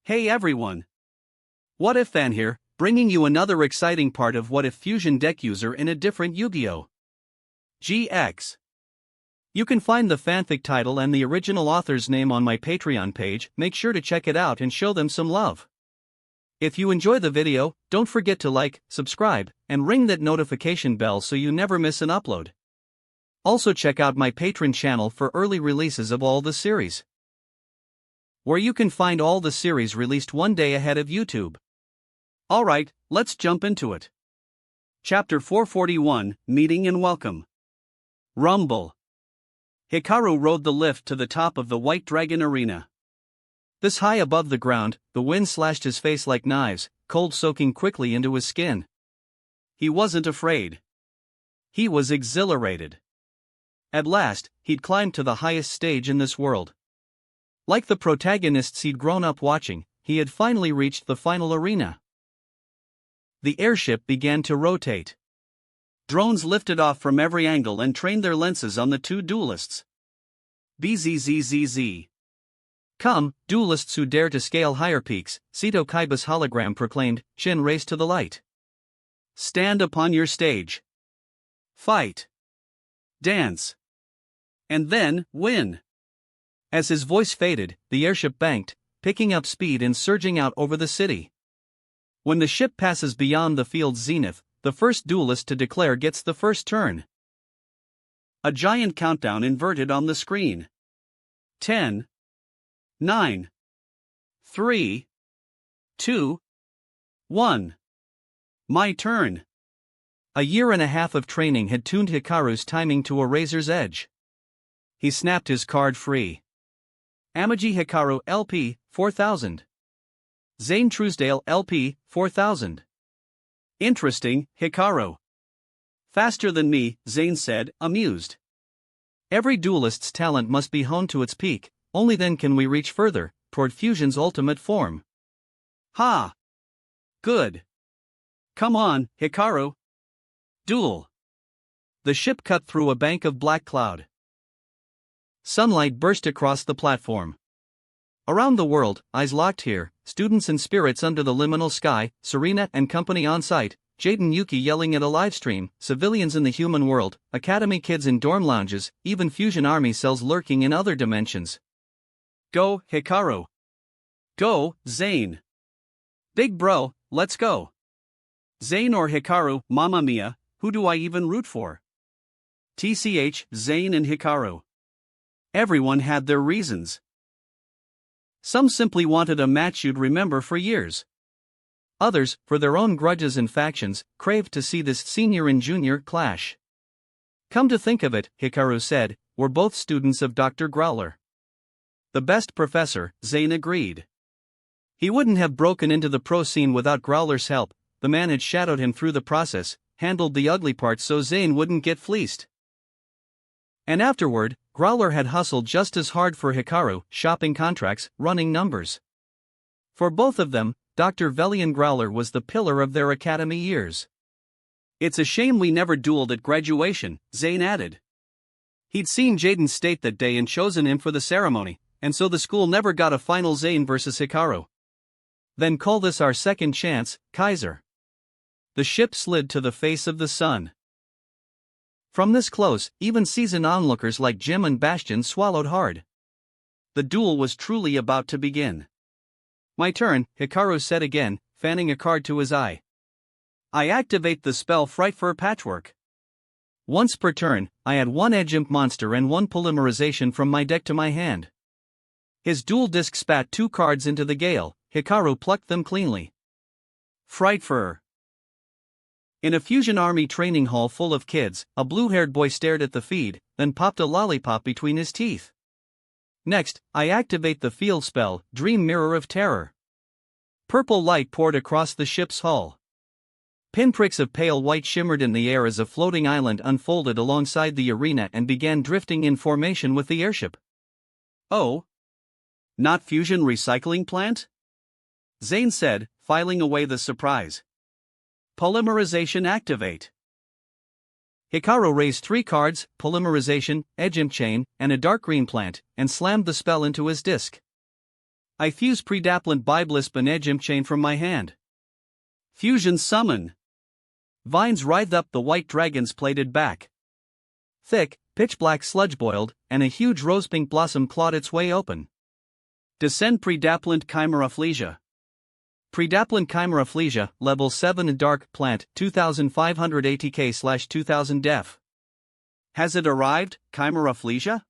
Hey everyone! What If Fan here, bringing you another exciting part of What If Fusion Deck User in a different Yu-Gi-Oh! GX. You can find the fanfic title and the original author's name on my Patreon page. Make sure to check it out and show them some love. If you enjoy the video, don't forget to like, subscribe, and ring that notification bell so you never miss an upload. Also check out my Patreon channel for early releases of all the series, where you can find all the series released one day ahead of YouTube. Alright, let's jump into it. Chapter 441, Meeting and Welcome. Rumble. Hikaru rode the lift to the top of the White Dragon Arena. This high above the ground, the wind slashed his face like knives, cold soaking quickly into his skin. He wasn't afraid. He was exhilarated. At last, he'd climbed to the highest stage in this world. Like the protagonists he'd grown up watching, he had finally reached the final arena. The airship began to rotate. Drones lifted off from every angle and trained their lenses on the two duelists. BZZZZ. Come, duelists who dare to scale higher peaks, Seto Kaiba's hologram proclaimed, chin raised to the light. Stand upon your stage. Fight. Dance. And then, win. As his voice faded, the airship banked, picking up speed and surging out over the city. When the ship passes beyond the field's zenith, the first duelist to declare gets the first turn. A giant countdown inverted on the screen. 10, 9, 3, 2, 1. My turn. A year and a half of training had tuned Hikaru's timing to a razor's edge. He snapped his card free. Amagi Hikaru LP, 4000. Zane Truesdale LP, 4000. Interesting, Hikaru. Faster than me, Zane said, amused. Every duelist's talent must be honed to its peak, only then can we reach further, toward fusion's ultimate form. Ha! Good. Come on, Hikaru. Duel. The ship cut through a bank of black cloud. Sunlight burst across the platform. Around the world, eyes locked here, students and spirits under the liminal sky, Serena and company on site, Jaden Yuki yelling at a livestream, civilians in the human world, academy kids in dorm lounges, even fusion army cells lurking in other dimensions. Go, Hikaru. Go, Zane. Big bro, let's go. Zane or Hikaru, mamma mia, who do I even root for? TCH, Zane and Hikaru. Everyone had their reasons. Some simply wanted a match you'd remember for years. Others, for their own grudges and factions, craved to see this senior and junior clash. Come to think of it, Hikaru said, we're both students of Dr. Growler. The best professor, Zane agreed. He wouldn't have broken into the pro scene without Growler's help. The man had shadowed him through the process, handled the ugly parts so Zane wouldn't get fleeced. And afterward, Growler had hustled just as hard for Hikaru, shopping contracts, running numbers. For both of them, Dr. Velian Growler was the pillar of their academy years. It's a shame we never dueled at graduation, Zane added. He'd seen Jaden state that day and chosen him for the ceremony, and so the school never got a final Zane versus Hikaru. Then call this our second chance, Kaiser. The ship slid to the face of the sun. From this close, even seasoned onlookers like Jim and Bastion swallowed hard. The duel was truly about to begin. My turn, Hikaru said again, fanning a card to his eye. I activate the spell Frightfur Patchwork. Once per turn, I add one Edge Imp monster and one polymerization from my deck to my hand. His dual disc spat two cards into the gale. Hikaru plucked them cleanly. Frightfur. In a fusion army training hall full of kids, a blue-haired boy stared at the feed, then popped a lollipop between his teeth. Next, I activate the field spell, Dream Mirror of Terror. Purple light poured across the ship's hull. Pinpricks of pale white shimmered in the air as a floating island unfolded alongside the arena and began drifting in formation with the airship. Oh? Not fusion recycling plant? Zane said, filing away the surprise. Polymerization activate. Hikaru raised 3 cards, Polymerization, Edge Imp Chain, and a dark green plant, and slammed the spell into his disc. I fuse Predaplant Biblisp and Edge Imp Chain from my hand. Fusion summon. Vines writhe up the white dragon's plated back. Thick, pitch-black sludge boiled, and a huge rose-pink blossom clawed its way open. Descend Predaplant Chimera Phlesia. Predaplant Chimera Phlesia, level 7 and dark, plant, 2500 ATK/2000 def. Has it arrived, Chimera Phlesia?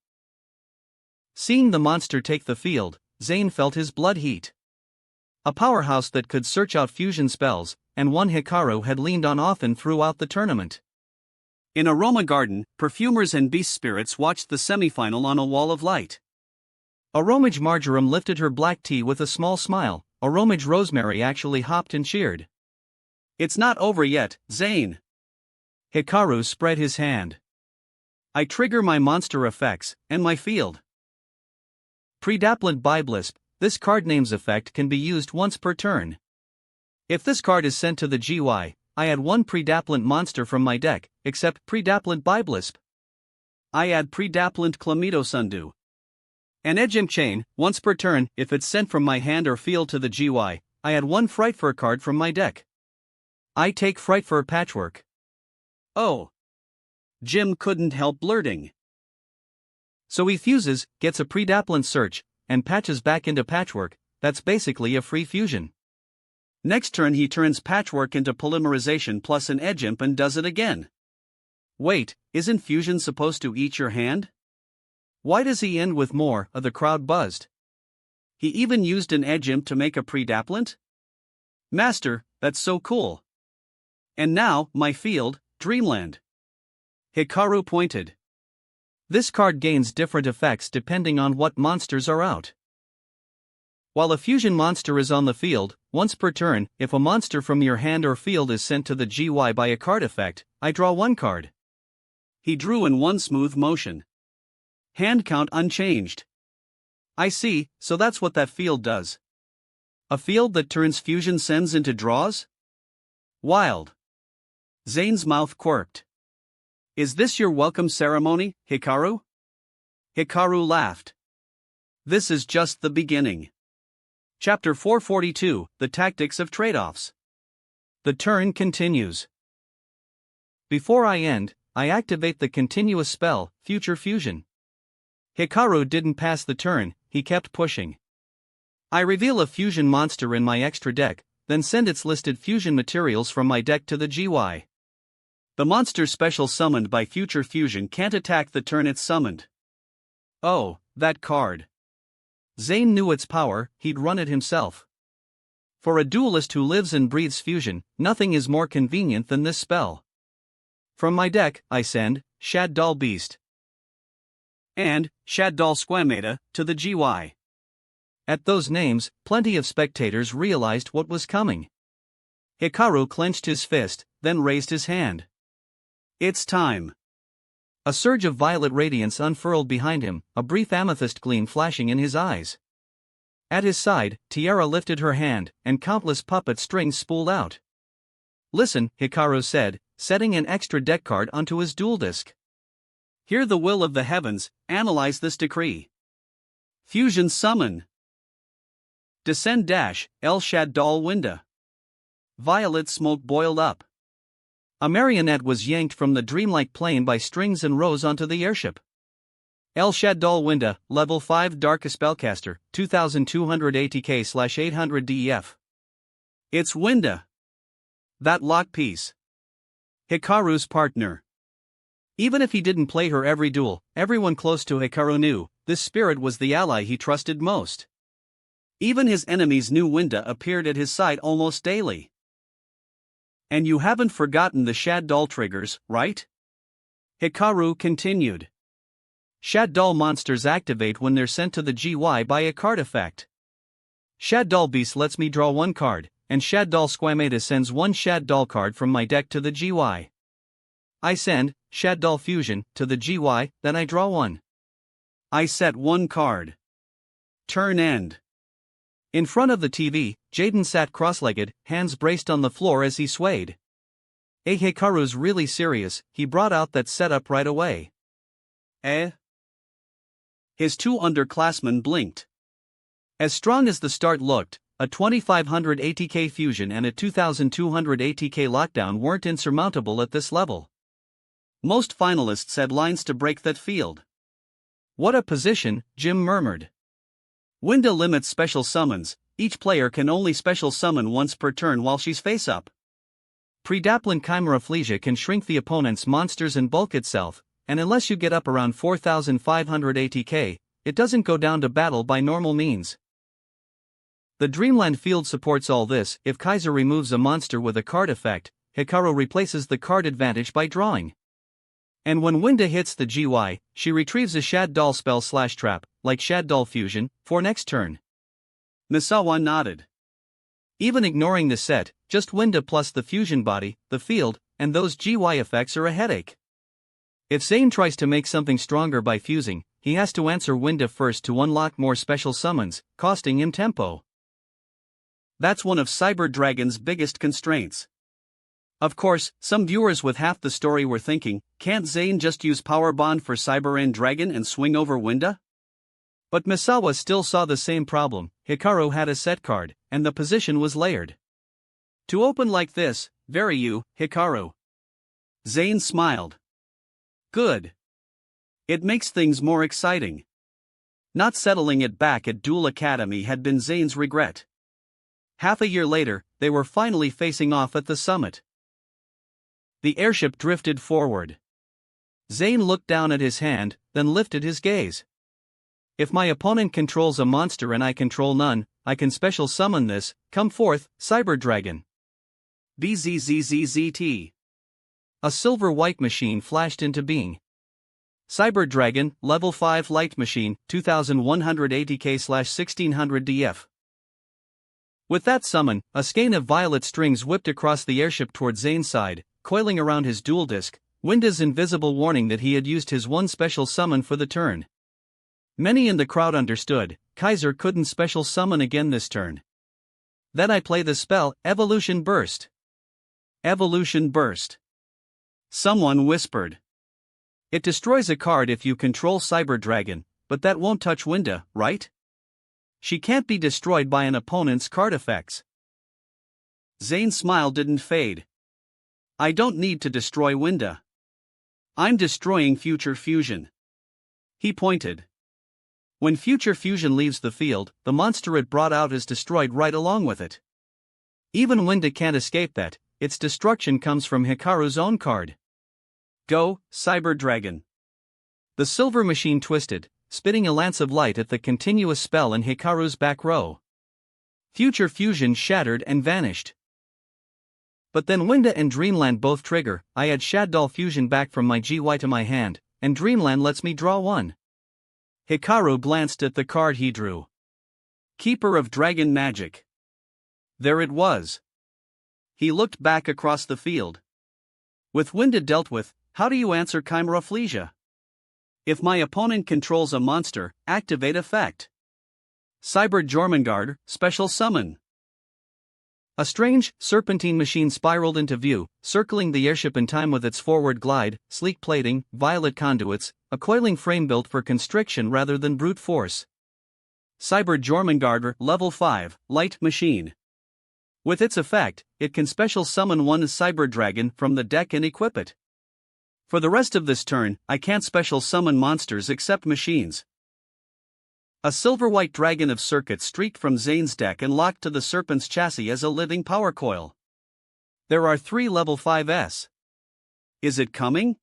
Seeing the monster take the field, Zane felt his blood heat. A powerhouse that could search out fusion spells, and one Hikaru had leaned on often throughout the tournament. In Aroma Garden, perfumers and beast spirits watched the semifinal on a wall of light. Aromage Marjoram lifted her black tea with a small smile. Aromage Rosemary actually hopped and cheered. It's not over yet, Zane. Hikaru spread his hand. I trigger my monster effects, and my field. Predaplant Biblisp, this card name's effect can be used once per turn. If this card is sent to the GY, I add one Predaplant monster from my deck, except Predaplant Biblisp. I add Predaplant Chlamydosundew. An Edge Imp Chain, once per turn. If it's sent from my hand or field to the GY, I add one Frightfur card from my deck. I take Frightfur Patchwork. Oh. Jim couldn't help blurting. So he fuses, gets a Predaplant Search, and patches back into Patchwork. That's basically a free fusion. Next turn he turns Patchwork into Polymerization plus an Edge Imp and does it again. Wait, isn't fusion supposed to eat your hand? Why does he end with more? The crowd buzzed. He even used an Edge Imp to make a Predaplant? Master, that's so cool. And now, my field, Dreamland. Hikaru pointed. This card gains different effects depending on what monsters are out. While a fusion monster is on the field, once per turn, if a monster from your hand or field is sent to the GY by a card effect, I draw one card. He drew in one smooth motion. Hand count unchanged. I see, so that's what that field does. A field that turns fusion sends into draws? Wild. Zane's mouth quirked. Is this your welcome ceremony, Hikaru? Hikaru laughed. This is just the beginning. Chapter 442, The Tactics of Trade-Offs. The turn continues. Before I end, I activate the continuous spell, Future Fusion. Hikaru didn't pass the turn, he kept pushing. I reveal a fusion monster in my extra deck, then send its listed fusion materials from my deck to the GY. The monster special summoned by Future Fusion can't attack the turn it's summoned. Oh, that card. Zane knew its power, he'd run it himself. For a duelist who lives and breathes fusion, nothing is more convenient than this spell. From my deck, I send Shad Doll Beast and Shad Doll Squamata to the GY. At those names, plenty of spectators realized what was coming. Hikaru clenched his fist, then raised his hand. It's time. A surge of violet radiance unfurled behind him, a brief amethyst gleam flashing in his eyes. At his side, Tiara lifted her hand, and countless puppet strings spooled out. Listen, Hikaru said, setting an extra deck card onto his duel disk. Hear the will of the heavens, analyze this decree. Fusion summon. Descend dash, El Shad Doll Winda. Violet smoke boiled up. A marionette was yanked from the dreamlike plane by strings and rose onto the airship. El Shad Doll Winda, level 5 Dark Spellcaster, 2200 ATK/800 DEF. It's Winda. That lock piece. Hikaru's partner. Even if he didn't play her every duel, everyone close to Hikaru knew, this spirit was the ally he trusted most. Even his enemies knew Winda appeared at his side almost daily. And you haven't forgotten the Shad Doll triggers, right? Hikaru continued. Shad Doll monsters activate when they're sent to the GY by a card effect. Shad Doll Beast lets me draw one card, and Shad Doll Squamata sends one Shad Doll card from my deck to the GY. I send Shad Doll Fusion to the GY, then I draw one. I set one card. Turn end. In front of the TV, Jaden sat cross-legged, hands braced on the floor as he swayed. Hikaru's really serious, he brought out that setup right away. Eh? His two underclassmen blinked. As strong as the start looked, a 2500 ATK fusion and a 2200 ATK lockdown weren't insurmountable at this level. Most finalists had lines to break that field. What a position, Jim murmured. Winda limits special summons, each player can only special summon once per turn while she's face up. Predapplant Chimera Flesia can shrink the opponent's monsters and bulk itself, and unless you get up around 4500 ATK, it doesn't go down to battle by normal means. The Dreamland field supports all this. If Kaiser removes a monster with a card effect, Hikaru replaces the card advantage by drawing. And when Winda hits the GY, she retrieves a Shad Doll spell / trap, like Shad Doll Fusion, for next turn. Misawa nodded. Even ignoring the set, just Winda plus the fusion body, the field, and those GY effects are a headache. If Zane tries to make something stronger by fusing, he has to answer Winda first to unlock more special summons, costing him tempo. That's one of Cyber Dragon's biggest constraints. Of course, some viewers with half the story were thinking, can't Zane just use Power Bond for Cyber End Dragon and swing over Winda? But Misawa still saw the same problem. Hikaru had a set card, and the position was layered. To open like this, very you, Hikaru. Zane smiled. Good. It makes things more exciting. Not settling it back at Duel Academy had been Zane's regret. Half a year later, they were finally facing off at the summit. The airship drifted forward. Zane looked down at his hand, then lifted his gaze. If my opponent controls a monster and I control none, I can special summon this. Come forth, Cyber Dragon. BZZZZT. A silver-white machine flashed into being. Cyber Dragon, Level 5 Light Machine, 2100 ATK/1600 DF. With that summon, a skein of violet strings whipped across the airship toward Zane's side, coiling around his dual disc, Winda's invisible warning that he had used his one special summon for the turn. Many in the crowd understood, Kaiser couldn't special summon again this turn. Then I play the spell, Evolution Burst. Evolution Burst. Someone whispered. It destroys a card if you control Cyber Dragon, but that won't touch Winda, right? She can't be destroyed by an opponent's card effects. Zane's smile didn't fade. I don't need to destroy Winda. I'm destroying Future Fusion. He pointed. When Future Fusion leaves the field, the monster it brought out is destroyed right along with it. Even Winda can't escape that, its destruction comes from Hikaru's own card. Go, Cyber Dragon. The silver machine twisted, spitting a lance of light at the continuous spell in Hikaru's back row. Future Fusion shattered and vanished. But then Winda and Dreamland both trigger. I add Shad Doll Fusion back from my GY to my hand, and Dreamland lets me draw one. Hikaru glanced at the card he drew. Keeper of Dragon Magic. There it was. He looked back across the field. With Winda dealt with, how do you answer Chimera Flesia? If my opponent controls a monster, activate effect. Cyber Jormungand, special summon. A strange, serpentine machine spiraled into view, circling the airship in time with its forward glide, sleek plating, violet conduits, a coiling frame built for constriction rather than brute force. Cyber Jormungand, Level 5, Light Machine. With its effect, it can special summon one Cyber Dragon from the deck and equip it. For the rest of this turn, I can't special summon monsters except machines. A silver-white dragon of circuit streaked from Zane's deck and locked to the Serpent's chassis as a living power coil. There are 3 Level 5s. Is it coming?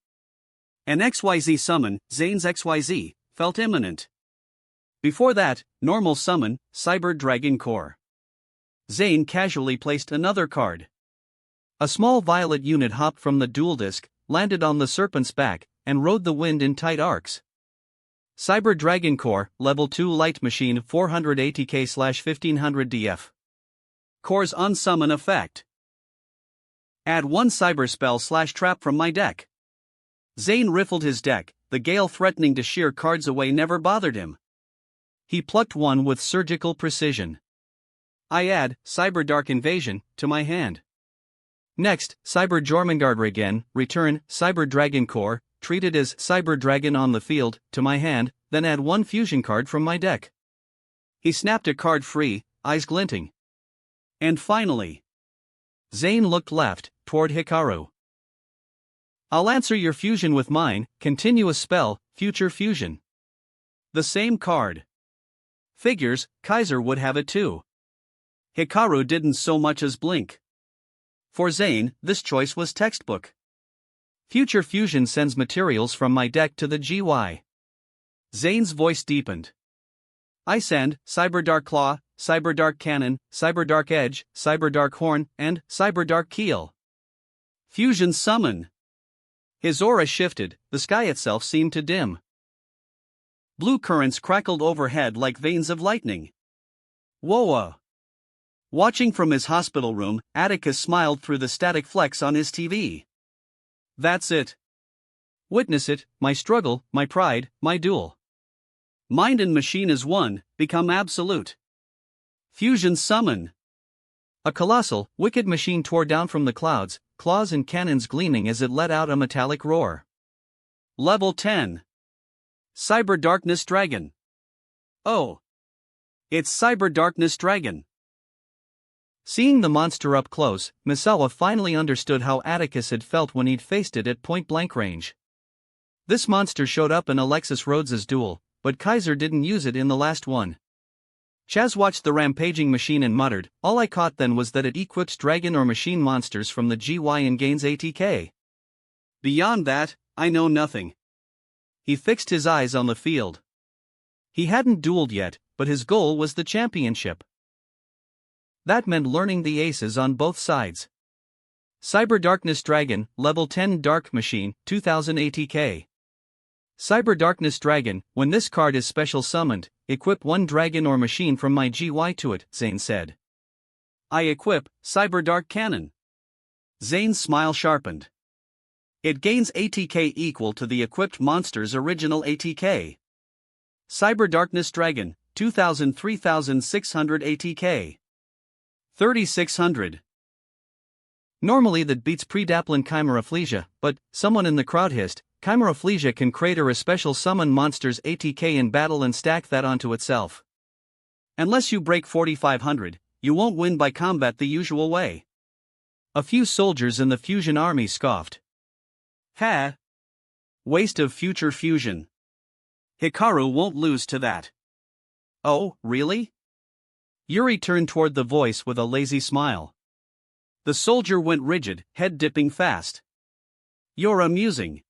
An XYZ summon, Zane's XYZ, felt imminent. Before that, normal summon, Cyber Dragon Core. Zane casually placed another card. A small violet unit hopped from the dual disc, landed on the Serpent's back, and rode the wind in tight arcs. Cyber Dragon Core, Level 2 Light Machine, 400 ATK/1500 DF. Core's unsummon effect. Add 1 cyber spell / trap from my deck. Zane riffled his deck, the gale threatening to shear cards away never bothered him. He plucked one with surgical precision. I add Cyber Dark Invasion to my hand. Next, Cyber Jormungand again, return Cyber Dragon Core, treat it as Cyber Dragon on the field, to my hand, then add 1 fusion card from my deck. He snapped a card free, eyes glinting. And finally, Zane looked left, toward Hikaru. I'll answer your fusion with mine, continuous spell, future fusion. The same card. Figures, Kaiser would have it too. Hikaru didn't so much as blink. For Zane, this choice was textbook. Future fusion sends materials from my deck to the GY. Zane's voice deepened. I send Cyberdark Claw, Cyberdark Cannon, Cyberdark Edge, Cyberdark Horn, and Cyberdark Keel. Fusion summon. His aura shifted, the sky itself seemed to dim. Blue currents crackled overhead like veins of lightning. Whoa! Watching from his hospital room, Atticus smiled through the static flecks on his TV. That's it. Witness it, my struggle, my pride, my duel. Mind and machine as one, become absolute. Fusion summon. A colossal, wicked machine tore down from the clouds, claws and cannons gleaming as it let out a metallic roar. Level 10. Cyber Darkness Dragon. Oh. It's Cyber Darkness Dragon. Seeing the monster up close, Misawa finally understood how Atticus had felt when he'd faced it at point-blank range. This monster showed up in Alexis Rhodes's duel, but Kaiser didn't use it in the last one. Chaz watched the rampaging machine and muttered, all I caught then was that it equips dragon or machine monsters from the GY and gains ATK. Beyond that, I know nothing. He fixed his eyes on the field. He hadn't dueled yet, but his goal was the championship. That meant learning the aces on both sides. Cyber Darkness Dragon, Level 10 Dark Machine, 2000 ATK. Cyber Darkness Dragon, when this card is special summoned, equip one dragon or machine from my GY to it, Zane said. I equip Cyber Dark Cannon. Zane's smile sharpened. It gains ATK equal to the equipped monster's original ATK. Cyber Darkness Dragon, 2000 3600 ATK. 3600. Normally that beats Predaplin Chimeraplegia, but, someone in the crowd hissed, Chimeraplegia can crater a special summon monster's ATK in battle and stack that onto itself. Unless you break 4500, you won't win by combat the usual way. A few soldiers in the fusion army scoffed. Ha! Waste of future fusion. Hikaru won't lose to that. Oh, really? Yuri turned toward the voice with a lazy smile. The soldier went rigid, head dipping fast. You're amusing.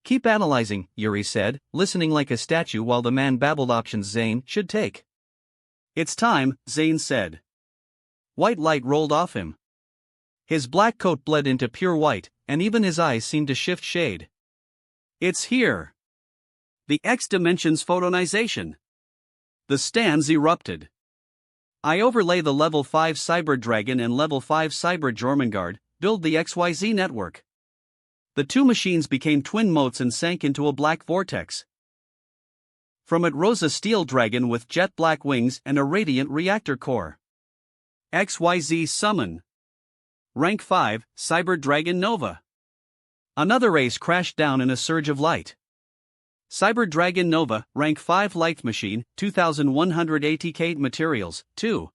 Keep analyzing, Yuri said, listening like a statue while the man babbled options Zane should take. It's time, Zane said. White light rolled off him. His black coat bled into pure white, and even his eyes seemed to shift shade. It's here. The X Dimensions photonization. The stands erupted. I overlay the Level 5 Cyber Dragon and Level 5 Cyber Jormungand, build the XYZ network. The two machines became twin motes and sank into a black vortex. From it rose a steel dragon with jet black wings and a radiant reactor core. XYZ summon. Rank 5, Cyber Dragon Nova. Another ace crashed down in a surge of light. Cyber Dragon Nova, Rank 5 Light Machine, 2100 ATK Materials, 2.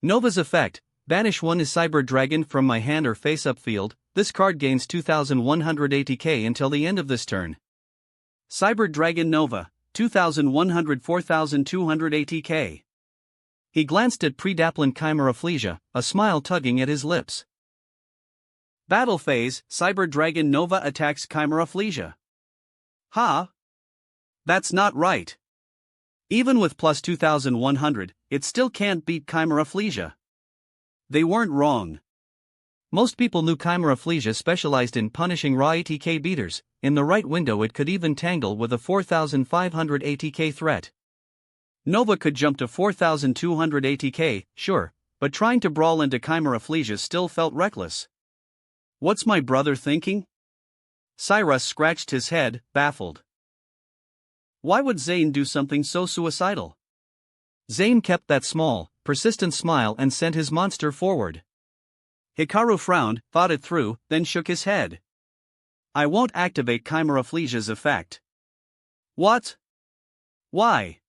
Nova's effect, banish one is Cyber Dragon from my hand or face-up field, this card gains 2100 ATK until the end of this turn. Cyber Dragon Nova, 2100 4200 ATK. He glanced at Predaplin Chimeraplegia, a smile tugging at his lips. Battle phase, Cyber Dragon Nova attacks Chimeraplegia. Ha! That's not right. Even with plus 2100, it still can't beat Chimeraplegia. They weren't wrong. Most people knew Chimeraplegia specialized in punishing raw ATK beaters. In the right window it could even tangle with a 4500 ATK threat. Nova could jump to 4200 ATK, sure, but trying to brawl into Chimeraplegia still felt reckless. What's my brother thinking? Cyrus scratched his head, baffled. Why would Zane do something so suicidal? Zane kept that small, persistent smile and sent his monster forward. Hikaru frowned, thought it through, then shook his head. I won't activate Chimeraplegia's effect. What? Why?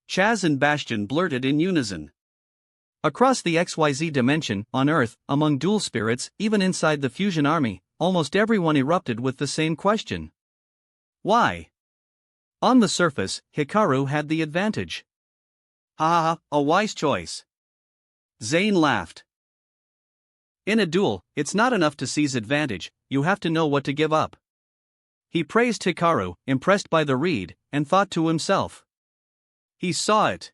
Chaz and Bastion blurted in unison. Across the XYZ dimension, on Earth, among dual spirits, even inside the fusion army, almost everyone erupted with the same question. Why? On the surface, Hikaru had the advantage. Ha, a wise choice. Zane laughed. In a duel, it's not enough to seize advantage, you have to know what to give up. He praised Hikaru, impressed by the read, and thought to himself. He saw it.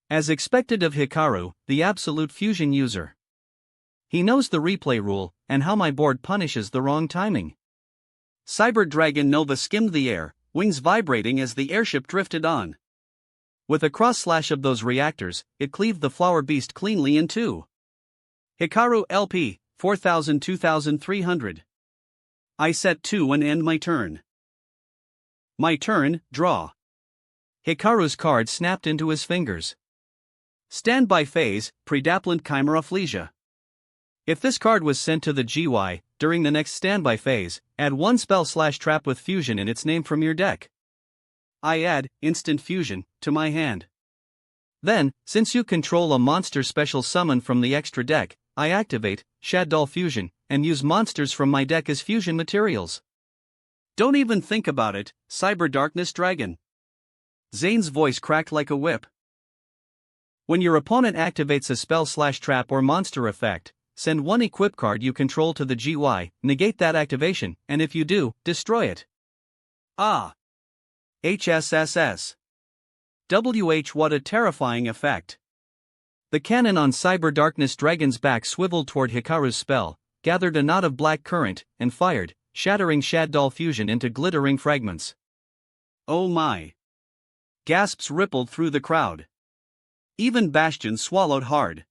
As expected of Hikaru, the absolute fusion user. He knows the replay rule, and how my board punishes the wrong timing. Cyber Dragon Nova skimmed the air, wings vibrating as the airship drifted on. With a cross-slash of those reactors, it cleaved the flower beast cleanly in two. Hikaru LP, 4,000-2,300. I set 2 and end my turn. My turn, draw. Hikaru's card snapped into his fingers. Standby phase, Predaplant Chimera Flesia. If this card was sent to the GY, during the next standby phase, add 1 spell/trap with fusion in its name from your deck. I add Instant Fusion to my hand. Then, since you control a monster special summon from the extra deck, I activate Shadow Fusion and use monsters from my deck as fusion materials. Don't even think about it, Cyber Darkness Dragon. Zane's voice cracked like a whip. When your opponent activates a spell/trap or monster effect, send 1 equip card you control to the GY, negate that activation, and if you do, destroy it. Ah! HSSS. WH, what a terrifying effect. The cannon on Cyber Darkness Dragon's back swiveled toward Hikaru's spell, gathered a knot of black current, and fired, shattering Shadow Fusion into glittering fragments. Oh my! Gasps rippled through the crowd. Even Bastion swallowed hard.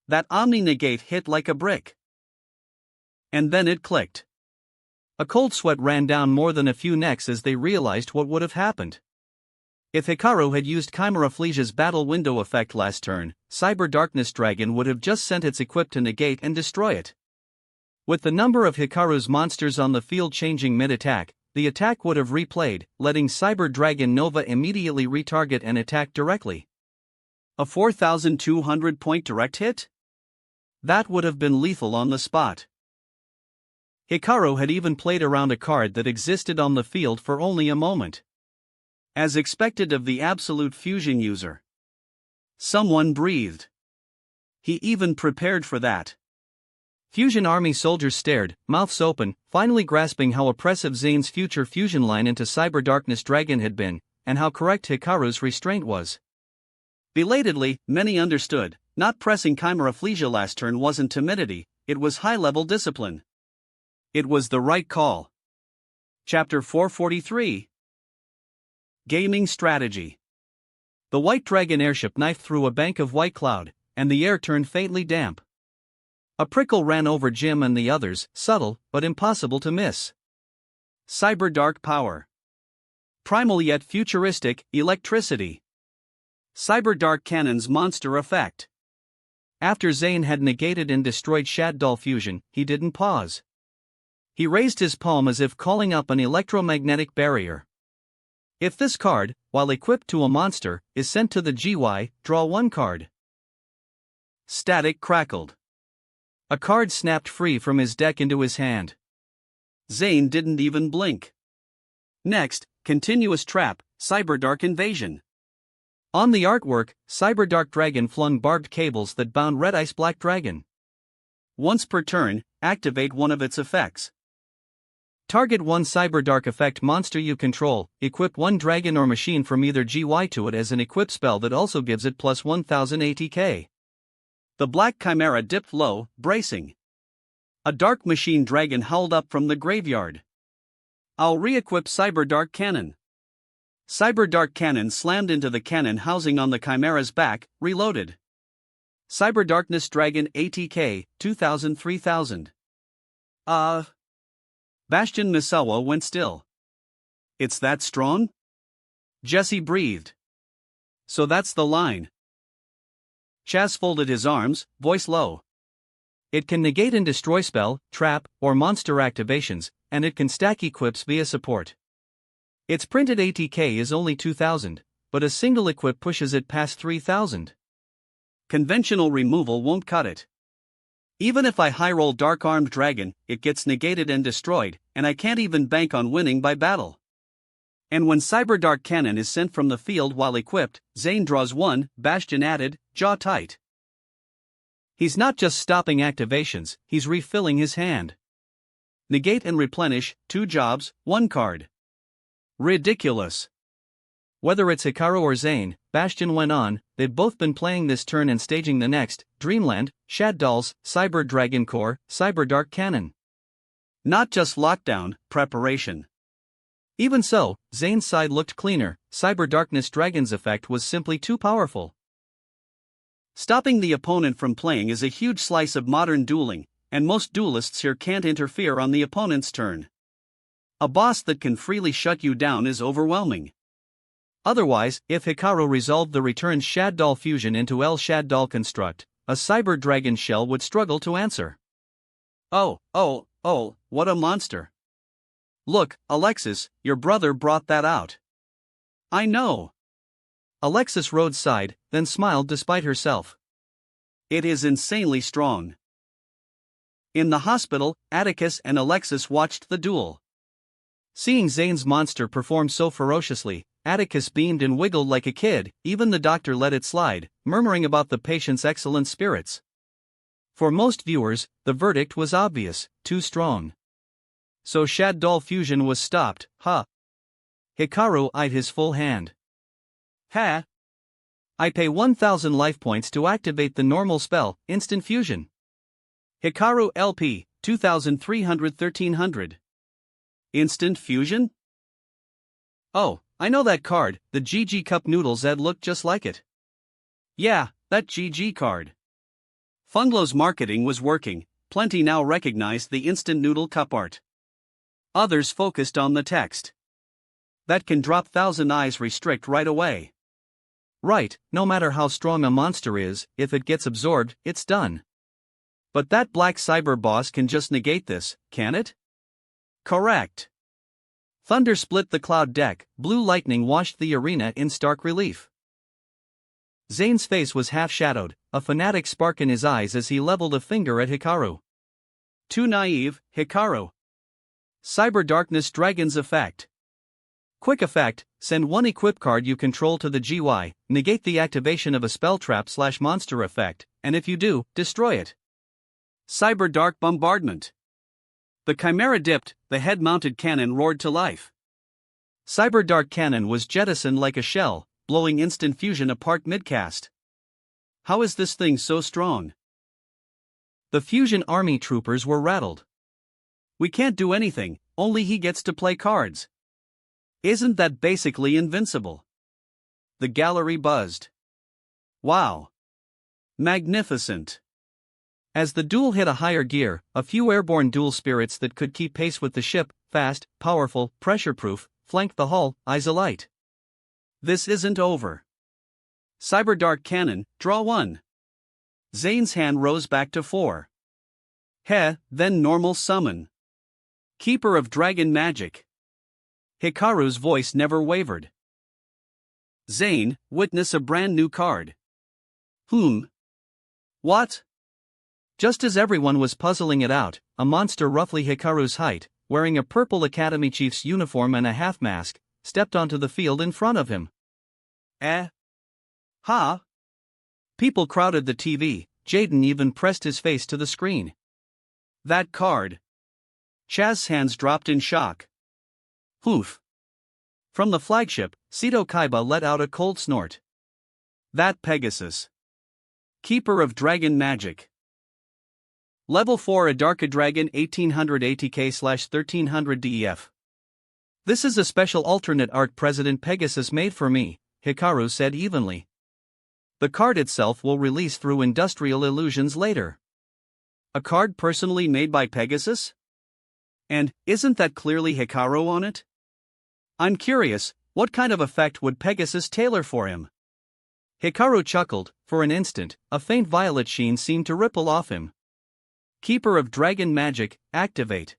That Omni-Negate hit like a brick. And then it clicked. A cold sweat ran down more than a few necks as they realized what would have happened. If Hikaru had used Chimera Flesia's battle window effect last turn, Cyber Darkness Dragon would have just sent its equip to negate and destroy it. With the number of Hikaru's monsters on the field changing mid-attack, the attack would have replayed, letting Cyber Dragon Nova immediately retarget and attack directly. A 4,200 point direct hit? That would have been lethal on the spot. Hikaru had even played around a card that existed on the field for only a moment. As expected of the absolute fusion user. Someone breathed. He even prepared for that. Fusion army soldiers stared, mouths open, finally grasping how oppressive Zane's future fusion line into Cyber Darkness Dragon had been, and how correct Hikaru's restraint was. Belatedly, many understood, not pressing Chimera Flesia last turn wasn't timidity, it was high-level discipline. It was the right call. Chapter 443. Gaming Strategy. The White Dragon airship knifed through a bank of white cloud, and the air turned faintly damp. A prickle ran over Jim and the others, subtle, but impossible to miss. Cyber Dark Power. Primal yet futuristic, electricity. Cyber Dark Cannon's monster effect. After Zane had negated and destroyed Shadow Fusion, he didn't pause. He raised his palm as if calling up an electromagnetic barrier. If this card, while equipped to a monster, is sent to the GY, draw 1 card. Static crackled. A card snapped free from his deck into his hand. Zane didn't even blink. Next, continuous trap, Cyber Dark Invasion. On the artwork, Cyber Dark Dragon flung barbed cables that bound Red Ice Black Dragon. Once per turn, activate one of its effects. Target 1 Cyber Dark effect monster you control, equip 1 dragon or machine from either GY to it as an equip spell that also gives it plus 1000 ATK. The Black Chimera dipped low, bracing. A Dark Machine Dragon howled up from the graveyard. I'll re-equip Cyber Dark Cannon. Cyber Dark Cannon slammed into the cannon housing on the Chimera's back, reloaded. Cyber Darkness Dragon ATK, 2000-3000. Bastion Misawa went still. It's that strong? Jesse breathed. So that's the line. Chaz folded his arms, voice low. It can negate and destroy spell, trap, or monster activations, and it can stack equips via support. Its printed ATK is only 2000, but a single equip pushes it past 3000. Conventional removal won't cut it. Even if I high roll Dark Armed Dragon, it gets negated and destroyed, and I can't even bank on winning by battle. And when Cyber Dark Cannon is sent from the field while equipped, Zane draws 1, Bastion added, jaw tight. He's not just stopping activations, he's refilling his hand. Negate and replenish, 2 jobs, 1 card. Ridiculous. Whether it's Hikaru or Zane, Bastion went on, they've both been playing this turn and staging the next, Dreamland, Shad Dolls, Cyber Dragon Core, Cyber Dark Cannon. Not just lockdown, preparation. Even so, Zane's side looked cleaner, Cyber Darkness Dragon's effect was simply too powerful. Stopping the opponent from playing is a huge slice of modern dueling, and most duelists here can't interfere on the opponent's turn. A boss that can freely shut you down is overwhelming. Otherwise, if Hikaru resolved the returned Shad Doll fusion into El Shad Doll construct, a Cyber Dragon shell would struggle to answer. Oh, what a monster. Look, Alexis, your brother brought that out. I know. Alexis rode side, then smiled despite herself. It is insanely strong. In the hospital, Atticus and Alexis watched the duel. Seeing Zane's monster perform so ferociously, Atticus beamed and wiggled like a kid, even the doctor let it slide, murmuring about the patient's excellent spirits. For most viewers, the verdict was obvious, too strong. So Shad Doll fusion was stopped, huh? Hikaru eyed his full hand. Ha! I pay 1000 life points to activate the normal spell, Instant Fusion. Hikaru LP, 2300-1300. Instant Fusion? Oh, I know that card, the GG Cup Noodles Ed looked just like it. Yeah, that GG card. Funglo's marketing was working, plenty now recognized the Instant Noodle Cup art. Others focused on the text. That can drop Thousand Eyes restrict right away. Right, no matter how strong a monster is, if it gets absorbed, it's done. But that black cyber boss can just negate this, can it? Correct. Thunder split the cloud deck, blue lightning washed the arena in stark relief. Zane's face was half-shadowed, a fanatic spark in his eyes as he leveled a finger at Hikaru. Too naive, Hikaru. Cyber Darkness Dragon's effect. Quick effect, send 1 equip card you control to the GY, negate the activation of a spell trap/monster effect, and if you do, destroy it. Cyber Dark Bombardment. The Chimera dipped, the head-mounted cannon roared to life. Cyber Dark Cannon was jettisoned like a shell, blowing Instant Fusion apart mid-cast. How is this thing so strong? The Fusion Army troopers were rattled. We can't do anything, only he gets to play cards. Isn't that basically invincible? The gallery buzzed. Wow. Magnificent. As the duel hit a higher gear, a few airborne duel spirits that could keep pace with the ship, fast, powerful, pressure-proof, flanked the hull, eyes alight. This isn't over. Cyber Dark Cannon, draw 1. Zane's hand rose back to 4. Then normal summon. Keeper of Dragon Magic. Hikaru's voice never wavered. Zane, witness a brand new card. What? Just as everyone was puzzling it out, a monster roughly Hikaru's height, wearing a purple Academy Chief's uniform and a half-mask, stepped onto the field in front of him. Ha? People crowded the TV, Jaden even pressed his face to the screen. That card. Chaz's hands dropped in shock. From the flagship, Seto Kaiba let out a cold snort. That Pegasus. Keeper of Dragon Magic. Level 4 Adarka Dragon 1800 ATK/1300 DEF. This is a special alternate art President Pegasus made for me, Hikaru said evenly. The card itself will release through Industrial Illusions later. A card personally made by Pegasus? And isn't that clearly Hikaru on it? I'm curious, what kind of effect would Pegasus tailor for him? Hikaru chuckled, for an instant, a faint violet sheen seemed to ripple off him. Keeper of Dragon Magic, activate.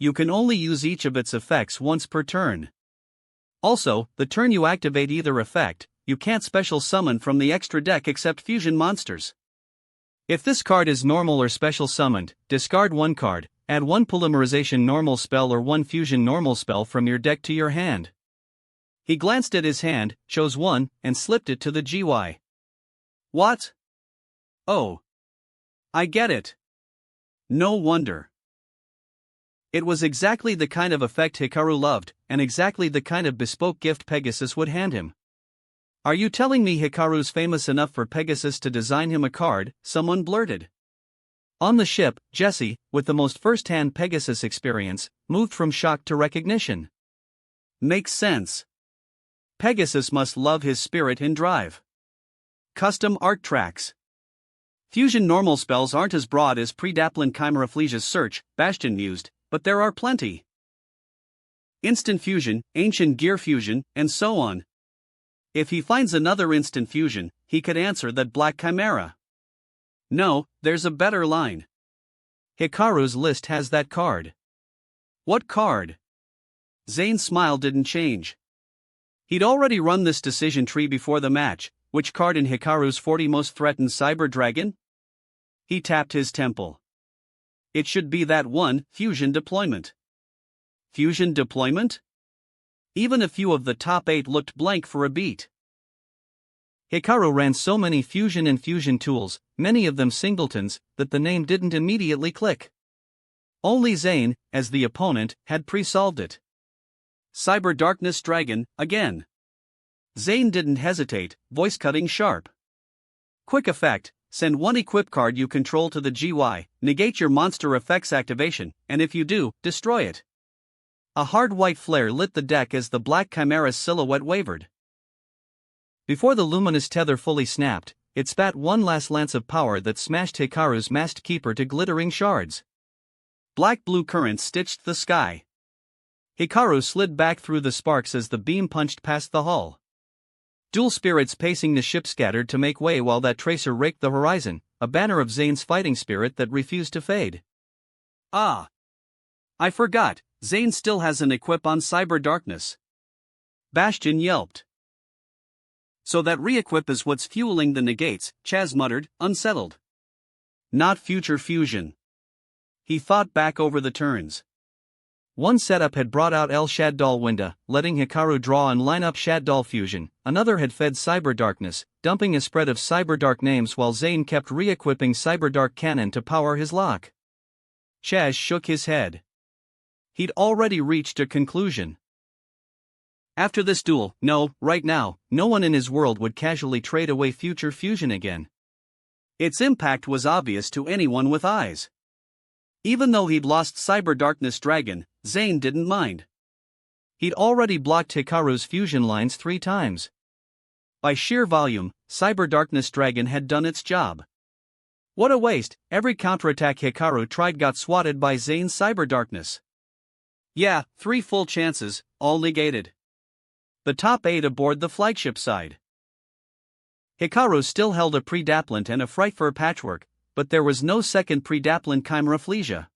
You can only use each of its effects once per turn. Also, the turn you activate either effect, you can't special summon from the extra deck except fusion monsters. If this card is normal or special summoned, discard one card, add one polymerization normal spell or one fusion normal spell from your deck to your hand. He glanced at his hand, chose one, and slipped it to the GY. What? Oh. I get it. No wonder. It was exactly the kind of effect Hikaru loved, and exactly the kind of bespoke gift Pegasus would hand him. Are you telling me Hikaru's famous enough for Pegasus to design him a card? Someone blurted. On the ship, Jesse, with the most first-hand Pegasus experience, moved from shock to recognition. Makes sense. Pegasus must love his spirit and drive. Custom art tracks. Fusion normal spells aren't as broad as Predaplin Chimera Flesia's Search, Bastion mused, but there are plenty. Instant fusion, ancient gear fusion, and so on. If he finds another instant fusion, he could answer that Black Chimera. No, there's a better line. Hikaru's list has that card. What card? Zane's smile didn't change. He'd already run this decision tree before the match. Which card in Hikaru's 40 most threatened Cyber Dragon? He tapped his temple. It should be that one, Fusion Deployment. Fusion Deployment? Even a few of the top 8 looked blank for a beat. Hikaru ran so many fusion and fusion tools, many of them singletons, that the name didn't immediately click. Only Zane, as the opponent, had pre-solved it. Cyber Darkness Dragon, again. Zane didn't hesitate, voice cutting sharp. Quick effect, send one equip card you control to the GY, negate your monster effect's activation, and if you do, destroy it. A hard white flare lit the deck as the Black Chimera's silhouette wavered. Before the luminous tether fully snapped, it spat one last lance of power that smashed Hikaru's Masked Keeper to glittering shards. Black-blue currents stitched the sky. Hikaru slid back through the sparks as the beam punched past the hull. Dual spirits pacing the ship scattered to make way while that tracer raked the horizon, a banner of Zane's fighting spirit that refused to fade. Ah! I forgot, Zane still has an equip on Cyber Darkness. Bastion yelped. So that re-equip is what's fueling the negates, Chaz muttered, unsettled. Not future fusion. He thought back over the turns. One setup had brought out El Shaddol Winda, letting Hikaru draw and line up Shaddol Fusion, another had fed Cyber Darkness, dumping a spread of Cyberdark names while Zane kept re-equipping Cyberdark Cannon to power his lock. Chaz shook his head. He'd already reached a conclusion. After this duel, no, right now, no one in his world would casually trade away future fusion again. Its impact was obvious to anyone with eyes. Even though he'd lost Cyber Darkness Dragon, Zane didn't mind. He'd already blocked Hikaru's fusion lines 3 times. By sheer volume, Cyber Darkness Dragon had done its job. What a waste, every counterattack Hikaru tried got swatted by Zane's Cyber Darkness. Yeah, 3 full chances, all negated. The top 8 aboard the flagship side. Hikaru still held a Predaplint and a Frightfur Patchwork, but there was no second Predaplin Chimera Flesia.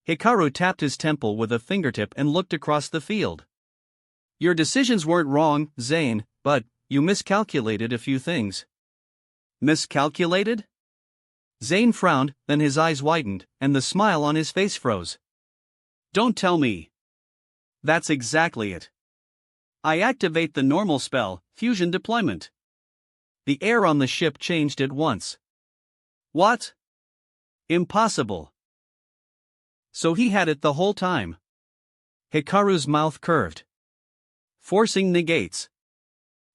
Hikaru tapped his temple with a fingertip and looked across the field. Your decisions weren't wrong, Zane, but you miscalculated a few things. Miscalculated? Zane frowned, then his eyes widened, and the smile on his face froze. Don't tell me. That's exactly it. I activate the normal spell, Fusion Deployment. The air on the ship changed at once. What? Impossible. So he had it the whole time. Hikaru's mouth curved. Forcing negates.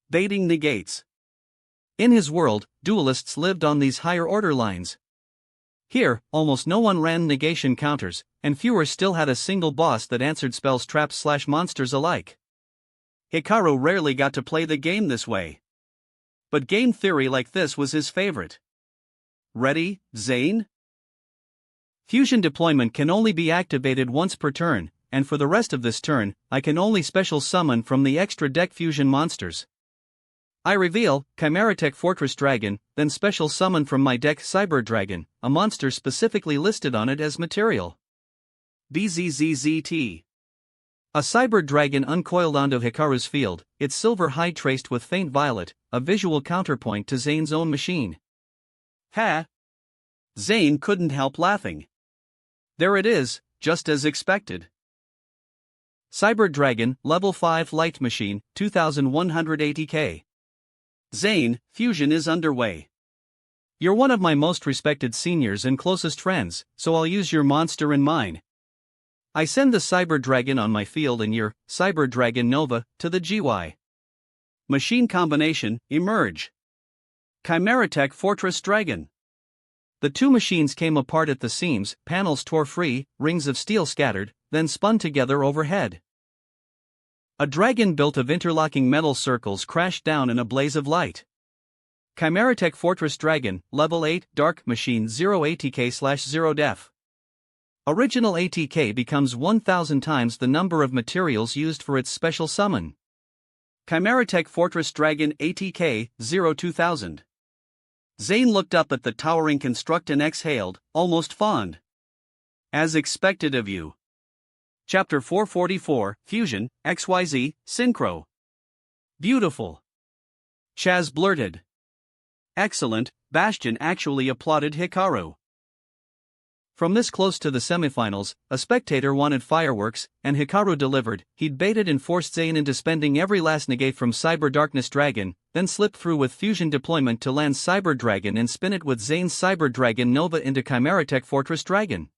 Baiting negates. In his world, duelists lived on these higher order lines. Here, almost no one ran negation counters, and fewer still had a single boss that answered spells, traps / monsters alike. Hikaru rarely got to play the game this way. But game theory like this was his favorite. Ready, Zane? Fusion Deployment can only be activated once per turn, and for the rest of this turn, I can only special summon from the extra deck fusion monsters. I reveal Chimeratech Fortress Dragon, then special summon from my deck Cyber Dragon, a monster specifically listed on it as material. BZZZT. A cyber dragon uncoiled onto Hikaru's field, its silver hide traced with faint violet, a visual counterpoint to Zane's own machine. Ha! Zane couldn't help laughing. There it is, just as expected. Cyber Dragon, Level 5 Light Machine, 2180K. Zane, fusion is underway. You're one of my most respected seniors and closest friends, so I'll use your monster and mine. I send the Cyber Dragon on my field and your Cyber Dragon Nova to the GY. Machine combination, emerge. Chimeratech Fortress Dragon. The two machines came apart at the seams, panels tore free, rings of steel scattered, then spun together overhead. A dragon built of interlocking metal circles crashed down in a blaze of light. Chimeratech Fortress Dragon, Level 8, Dark Machine 0 ATK/0 Def. Original ATK becomes 1000 times the number of materials used for its special summon. Chimeratech Fortress Dragon ATK 0 2000. Zane looked up at the towering construct and exhaled, almost fond. As expected of you. Chapter 444, Fusion, XYZ, Synchro. Beautiful. Chaz blurted. Excellent, Bastion actually applauded Hikaru. From this close to the semifinals, a spectator wanted fireworks, and Hikaru delivered. He'd baited and forced Zane into spending every last negate from Cyber Darkness Dragon, then slipped through with fusion deployment to land Cyber Dragon and spin it with Zane's Cyber Dragon Nova into Chimeratech Fortress Dragon.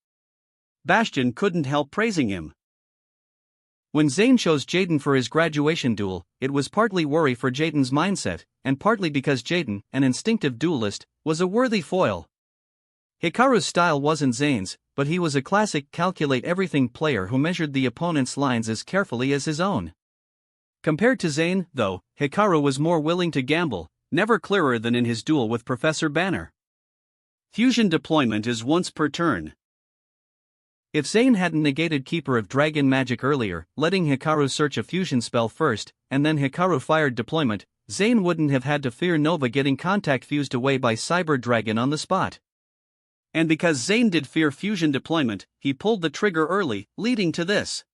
Bastion couldn't help praising him. When Zane chose Jaden for his graduation duel, it was partly worry for Jaden's mindset, and partly because Jaden, an instinctive duelist, was a worthy foil. Hikaru's style wasn't Zane's, but he was a classic calculate-everything player who measured the opponent's lines as carefully as his own. Compared to Zane, though, Hikaru was more willing to gamble, never clearer than in his duel with Professor Banner. Fusion deployment is once per turn. If Zane hadn't negated Keeper of Dragon Magic earlier, letting Hikaru search a fusion spell first, and then Hikaru fired deployment, Zane wouldn't have had to fear Nova getting contact fused away by Cyber Dragon on the spot. And because Zane did fear fusion deployment, he pulled the trigger early, leading to this.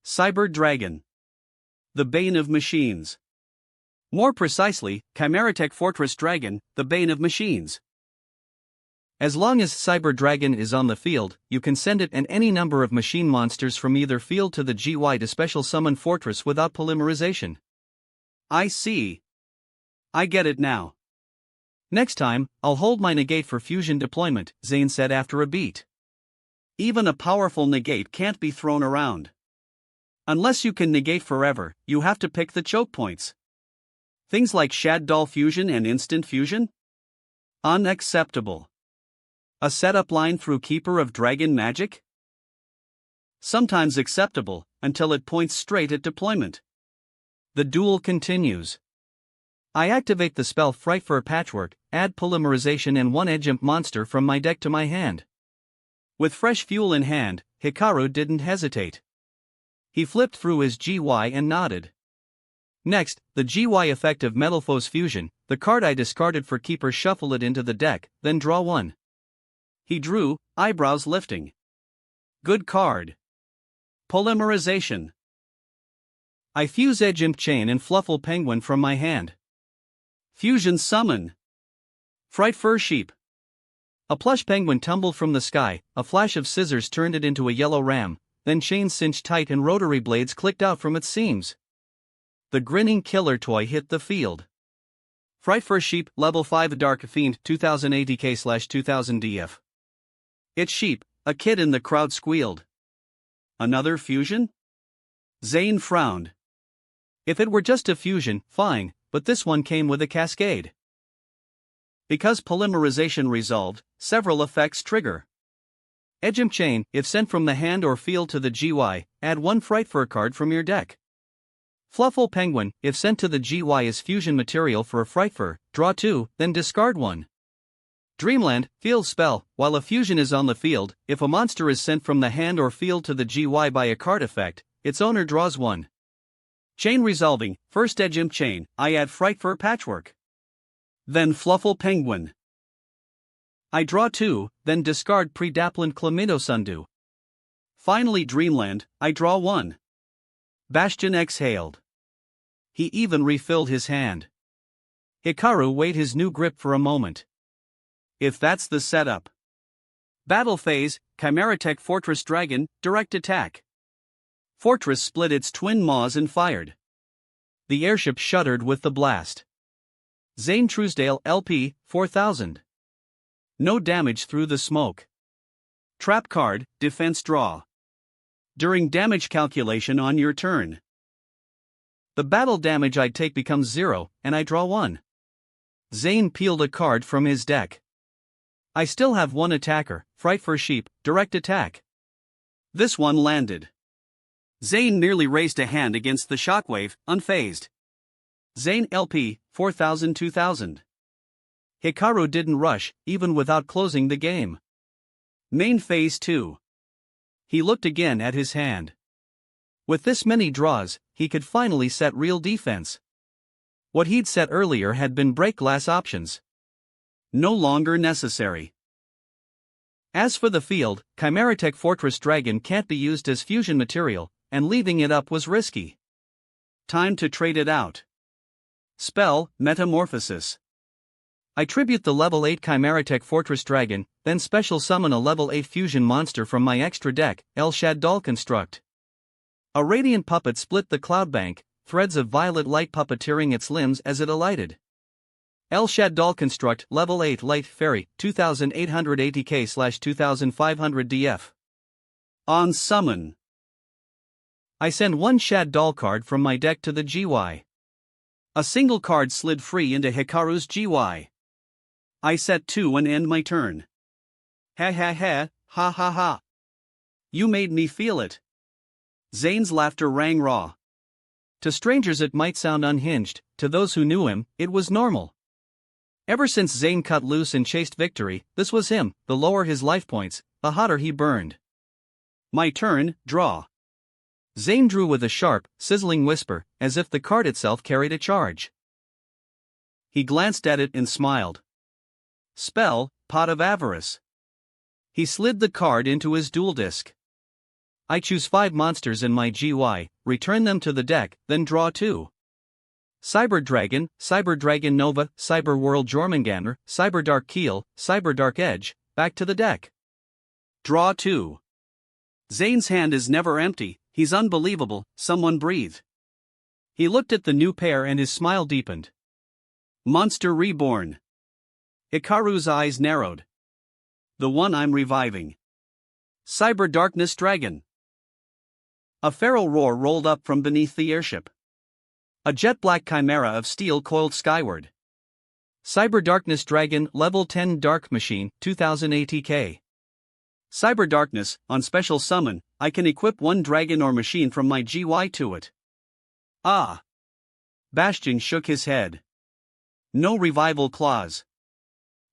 Cyber Dragon. The Bane of Machines. More precisely, Chimeratech Fortress Dragon, the Bane of Machines. As long as Cyber Dragon is on the field, you can send it and any number of machine monsters from either field to the GY to special summon Fortress without polymerization. I see. I get it now. Next time, I'll hold my negate for fusion deployment, Zane said after a beat. Even a powerful negate can't be thrown around. Unless you can negate forever, you have to pick the choke points. Things like Shaddol fusion and instant fusion? Unacceptable. A setup line through Keeper of Dragon Magic? Sometimes acceptable, until it points straight at deployment. The duel continues. I activate the spell Frightfur Patchwork, add polymerization and one Edge Imp monster from my deck to my hand. With fresh fuel in hand, Hikaru didn't hesitate. He flipped through his GY and nodded. Next, the GY effect of Metalfoes Fusion, the card I discarded for Keeper, shuffle it into the deck, then draw one. He drew, eyebrows lifting. Good card. Polymerization. I fuse Edge Imp Chain and Fluffle Penguin from my hand. Fusion summon. Frightfur Sheep. A plush penguin tumbled from the sky, a flash of scissors turned it into a yellow ram, then chains cinched tight and rotary blades clicked out from its seams. The grinning killer toy hit the field. Frightfur Sheep, Level 5 Dark Fiend 2000 ATK/2000 DF. It's Sheep, a kid in the crowd squealed. Another fusion? Zane frowned. If it were just a fusion, fine, but this one came with a cascade. Because polymerization resolved, several effects trigger. Edge Imp Chain, if sent from the hand or field to the GY, add one Frightfur card from your deck. Fluffle Penguin, if sent to the GY as fusion material for a Frightfur, draw two, then discard one. Dreamland, field spell, while a fusion is on the field, if a monster is sent from the hand or field to the GY by a card effect, its owner draws one. Chain resolving, first Edge Imp Chain, I add Frightfur Patchwork. Then Fluffle Penguin. I draw two, then discard Predaplant Chlamydosundu. Finally Dreamland, I draw one. Bastion exhaled. He even refilled his hand. Hikaru weighed his new grip for a moment. If that's the setup. Battle phase, Chimeratech Fortress Dragon, direct attack. Fortress split its twin maws and fired. The airship shuddered with the blast. Zane Truesdale LP, 4000. No damage through the smoke. Trap card, defense draw. During damage calculation on your turn, the battle damage I take becomes 0, and I draw 1. Zane peeled a card from his deck. I still have one attacker, Fright for Sheep, direct attack. This one landed. Zane merely raised a hand against the shockwave, unfazed. Zane LP, 4000 2000. Hikaru didn't rush, even without closing the game. Main phase 2. He looked again at his hand. With this many draws, he could finally set real defense. What he'd set earlier had been break glass options. No longer necessary. As for the field, Chimeratech Fortress Dragon can't be used as fusion material, and leaving it up was risky. Time to trade it out. Spell, Metamorphosis. I tribute the level 8 Chimeratech Fortress Dragon, then special summon a level 8 fusion monster from my extra deck, El Shaddol Construct. A radiant puppet split the cloud bank, threads of violet light puppeteering its limbs as it alighted. El Shaddol Construct, level 8 Light Fairy, 2880k/2500 DF. On summon, I send one Shaddol card from my deck to the GY. A single card slid free into Hikaru's GY. I set 2 and end my turn. Ha ha ha, ha ha ha. You made me feel it. Zane's laughter rang raw. To strangers it might sound unhinged, to those who knew him, it was normal. Ever since Zane cut loose and chased victory, this was him. The lower his life points, the hotter he burned. My turn, draw. Zane drew with a sharp, sizzling whisper, as if the card itself carried a charge. He glanced at it and smiled. Spell, Pot of Avarice. He slid the card into his dual disc. I choose 5 monsters in my GY, return them to the deck, then draw 2. Cyber Dragon Nova, Cyber World Jormungandr, Cyber Dark Keel, Cyber Dark Edge, back to the deck. Draw 2. Zane's hand is never empty, he's unbelievable, someone breathe. He looked at the new pair and his smile deepened. Monster Reborn. Hikaru's eyes narrowed. The one I'm reviving. Cyber Darkness Dragon. A feral roar rolled up from beneath the airship. A jet-black chimera of steel coiled skyward. Cyber Darkness Dragon, level 10 Dark Machine, 2000 ATK. Cyber Darkness, on special summon, I can equip one dragon or machine from my GY to it. Ah! Bastion shook his head. No revival clause.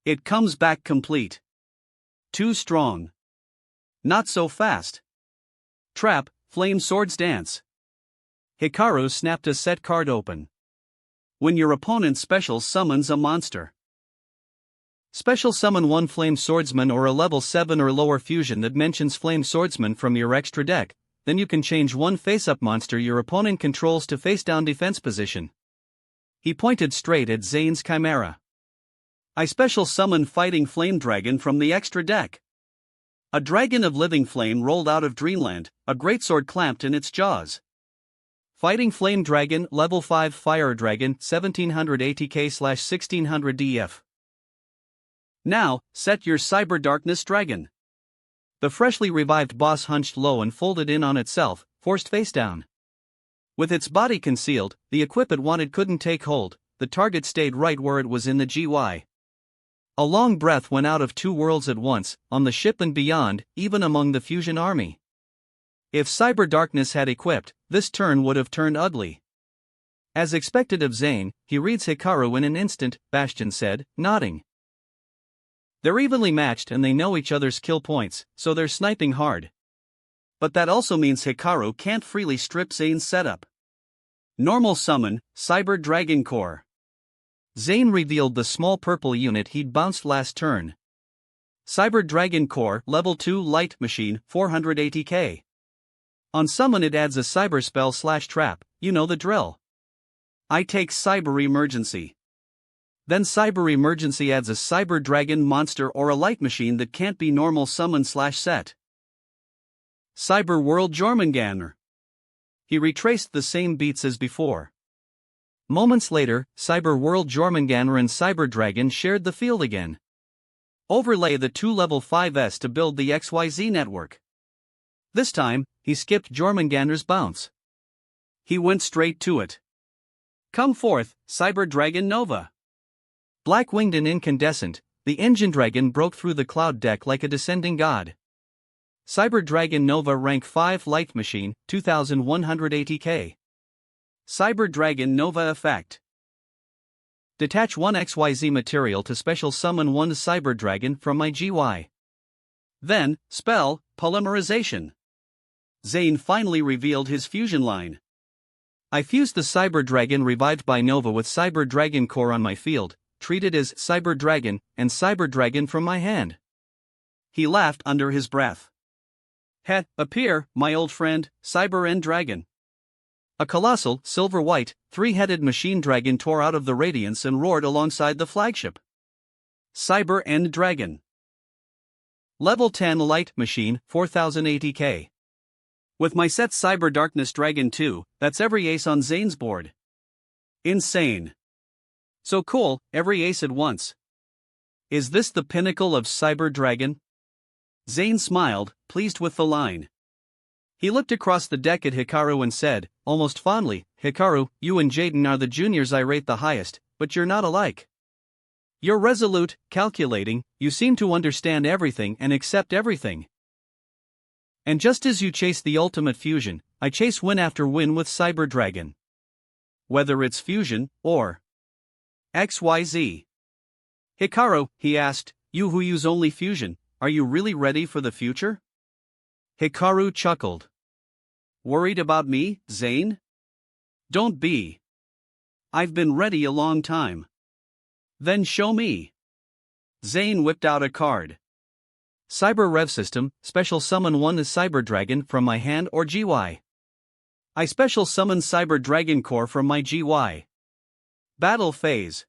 It comes back complete. Too strong. Not so fast. Trap, Flame Swords Dance. Hikaru snapped a set card open. When your opponent special summons a monster. Special summon one Flame Swordsman or a level 7 or lower fusion that mentions Flame Swordsman from your extra deck, then you can change one face-up monster your opponent controls to face-down defense position. He pointed straight at Zane's Chimera. I special summon Fighting Flame Dragon from the extra deck. A dragon of living flame rolled out of Dreamland, a greatsword clamped in its jaws. Fighting Flame Dragon, level 5 Fire Dragon, 1700 ATK/1600 DF. Now, set your Cyber Darkness Dragon. The freshly revived boss hunched low and folded in on itself, forced face down. With its body concealed, the equip it wanted couldn't take hold, the target stayed right where it was in the GY. A long breath went out of 2 worlds at once, on the ship and beyond, even among the fusion army. If Cyber Darkness had equipped, this turn would have turned ugly. As expected of Zane, he reads Hikaru in an instant, Bastion said, nodding. They're evenly matched and they know each other's kill points, so they're sniping hard. But that also means Hikaru can't freely strip Zane's setup. Normal summon, Cyber Dragon Core. Zane revealed the small purple unit he'd bounced last turn. Cyber Dragon Core, level 2 Light Machine, 400 ATK. On summon it adds a cyber spell / trap, you know the drill. I take Cyber Emergency. Then Cyber Emergency adds a Cyber Dragon monster or a light machine that can't be normal summon / set. Cyber World Jormungandr. He retraced the same beats as before. Moments later, Cyber World Jormungandr and Cyber Dragon shared the field again. Overlay the 2 level 5s to build the XYZ network. This time, he skipped Jormungandr's bounce. He went straight to it. Come forth, Cyber Dragon Nova. Black-winged and incandescent, the engine dragon broke through the cloud deck like a descending god. Cyber Dragon Nova rank 5 light machine, 2180k. Cyber Dragon Nova effect. Detach 1 XYZ material to special summon 1 Cyber Dragon from my GY. Then, spell, Polymerization. Zane finally revealed his fusion line. I fused the Cyber Dragon revived by Nova with Cyber Dragon Core on my field, treated as Cyber Dragon, and Cyber Dragon from my hand. He laughed under his breath. Appear, my old friend, Cyber End Dragon. A colossal, silver-white, 3-headed machine dragon tore out of the radiance and roared alongside the flagship. Cyber End Dragon. Level 10 light machine, 4080k. With my set Cyber Darkness Dragon 2, that's every ace on Zane's board. Insane. So cool, every ace at once. Is this the pinnacle of Cyber Dragon? Zane smiled, pleased with the line. He looked across the deck at Hikaru and said, almost fondly, Hikaru, you and Jaden are the juniors I rate the highest, but you're not alike. You're resolute, calculating, you seem to understand everything and accept everything. And just as you chase the ultimate fusion, I chase win after win with Cyber Dragon. Whether it's fusion, or XYZ. Hikaru, he asked, you who use only fusion, are you really ready for the future? Hikaru chuckled. Worried about me, Zane? Don't be. I've been ready a long time. Then show me. Zane whipped out a card. Cyber Rev System, special summon 1 Cyber Dragon from my hand or GY. I special summon Cyber Dragon Core from my GY. Battle phase.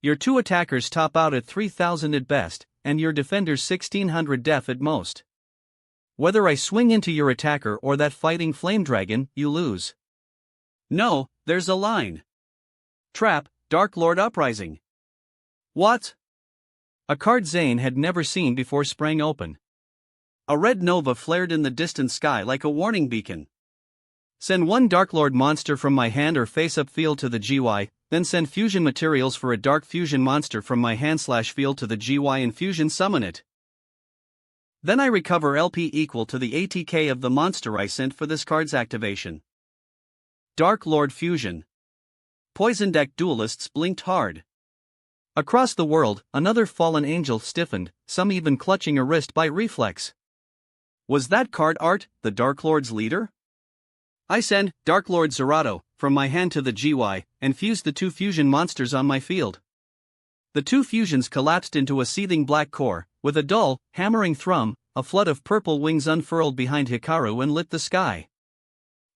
Your 2 attackers top out at 3000 at best, and your defenders 1600 def at most. Whether I swing into your attacker or that fighting flame dragon, you lose. No, there's a line. Trap, Dark Lord Uprising. What? A card Zane had never seen before sprang open. A red nova flared in the distant sky like a warning beacon. Send 1 Dark Lord monster from my hand or face-up field to the GY, then send fusion materials for a Dark Fusion monster from my hand / field to the GY and fusion summon it. Then I recover LP equal to the ATK of the monster I sent for this card's activation. Dark Lord Fusion. Poison deck duelists blinked hard. Across the world, another fallen angel stiffened, some even clutching a wrist by reflex. Was that card art, the Dark Lord's leader? I send Dark Lord Zerato from my hand to the GY, and fuse the 2 fusion monsters on my field. The 2 fusions collapsed into a seething black core, with a dull, hammering thrum, a flood of purple wings unfurled behind Hikaru and lit the sky.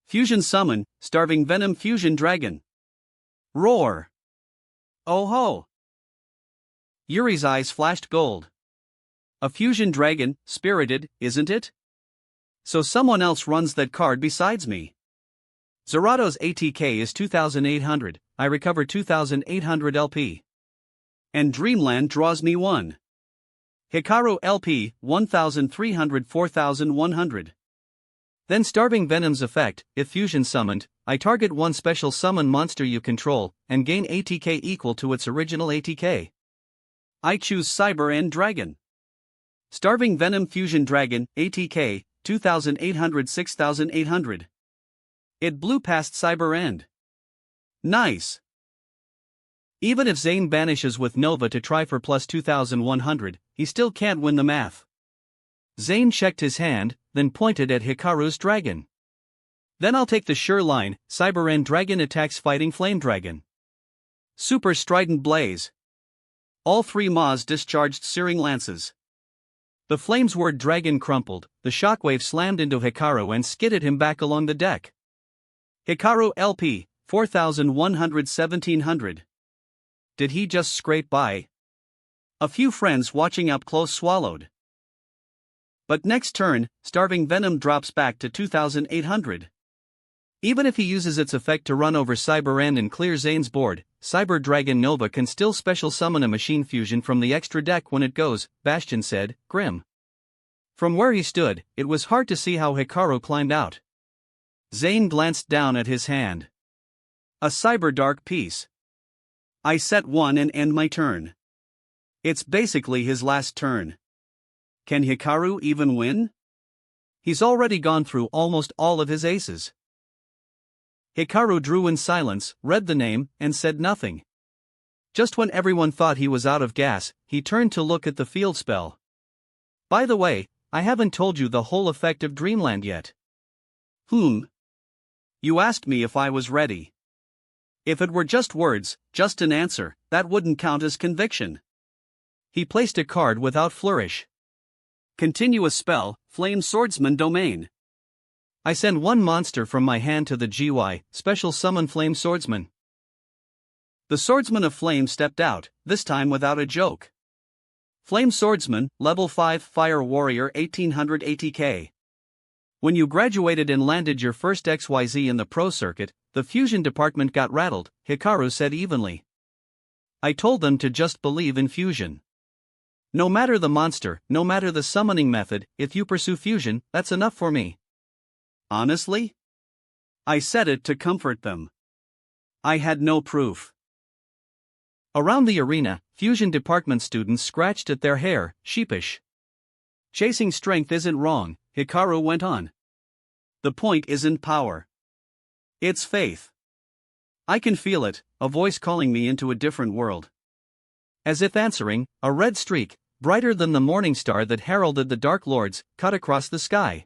Fusion summon, Starving Venom Fusion Dragon. Roar. Oh ho. Yuri's eyes flashed gold. A fusion dragon, spirited, isn't it? So someone else runs that card besides me. Zerato's ATK is 2800, I recover 2800 LP. And Dreamland draws me 1. Hikaru LP, 1300 4100. Then Starving Venom's effect, if fusion summoned, I target 1 special summon monster you control, and gain ATK equal to its original ATK. I choose Cyber End Dragon. Starving Venom Fusion Dragon, ATK, 2800 6800. It blew past Cyber End. Nice. Even if Zane banishes with Nova to try for plus 2100, he still can't win the math. Zane checked his hand, then pointed at Hikaru's dragon. Then I'll take the sure line, Cyber End Dragon attacks Fighting Flame Dragon. Super Strident Blaze. All 3 Maws discharged searing lances. The flames word dragon crumpled, the shockwave slammed into Hikaru and skidded him back along the deck. Hikaru LP, 4100-1700. Did he just scrape by? A few friends watching up close swallowed. But next turn, starving venom drops back to 2800. Even if he uses its effect to run over Cyber End and clear Zane's board, Cyber Dragon Nova can still special summon a machine fusion from the extra deck when it goes, Bastion said, grim. From where he stood, it was hard to see how Hikaru climbed out. Zane glanced down at his hand. A Cyber Dark piece. I set one and end my turn. It's basically his last turn. Can Hikaru even win? He's already gone through almost all of his aces. Hikaru drew in silence, read the name, and said nothing. Just when everyone thought he was out of gas, he turned to look at the field spell. By the way, I haven't told you the whole effect of Dreamland yet. You asked me if I was ready. If it were just words, just an answer, that wouldn't count as conviction. He placed a card without flourish. Continuous spell, Flame Swordsman Domain. I send one monster from my hand to the GY, special summon Flame Swordsman. The Swordsman of Flame stepped out, this time without a joke. Flame Swordsman, level 5 Fire Warrior 1800 ATK. When you graduated and landed your first XYZ in the pro circuit, the fusion department got rattled, Hikaru said evenly. I told them to just believe in fusion. No matter the monster, no matter the summoning method, if you pursue fusion, that's enough for me. Honestly? I said it to comfort them. I had no proof. Around the arena, fusion department students scratched at their hair, sheepish. Chasing strength isn't wrong, Hikaru went on. The point isn't power. It's faith. I can feel it, a voice calling me into a different world. As if answering, a red streak, brighter than the morning star that heralded the Dark Lords, cut across the sky.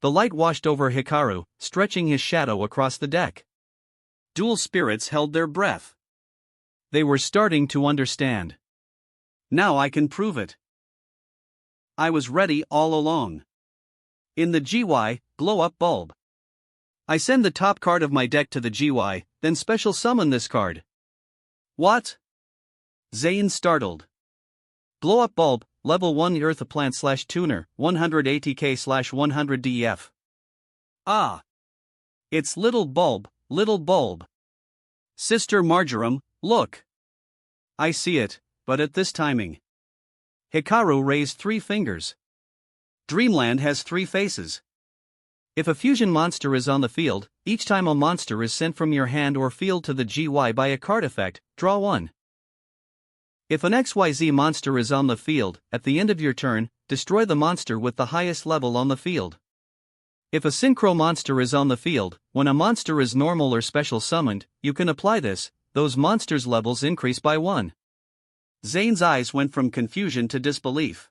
The light washed over Hikaru, stretching his shadow across the deck. Dual spirits held their breath. They were starting to understand. Now I can prove it. I was ready all along. In the GY, Glow Up Bulb. I send the top card of my deck to the GY, then special summon this card. What? Zane startled. Glow Up Bulb, level 1 Earth Plant / Tuner, 100 ATK / 100 DEF. Ah! It's Little Bulb, Little Bulb. Sister Marjoram, look! I see it, but at this timing. Hikaru raised 3 fingers. Dreamland has 3 faces. If a fusion monster is on the field, each time a monster is sent from your hand or field to the GY by a card effect, draw 1. If an XYZ monster is on the field, at the end of your turn, destroy the monster with the highest level on the field. If a synchro monster is on the field, when a monster is normal or special summoned, you can apply this, those monsters' levels increase by 1. Zane's eyes went from confusion to disbelief.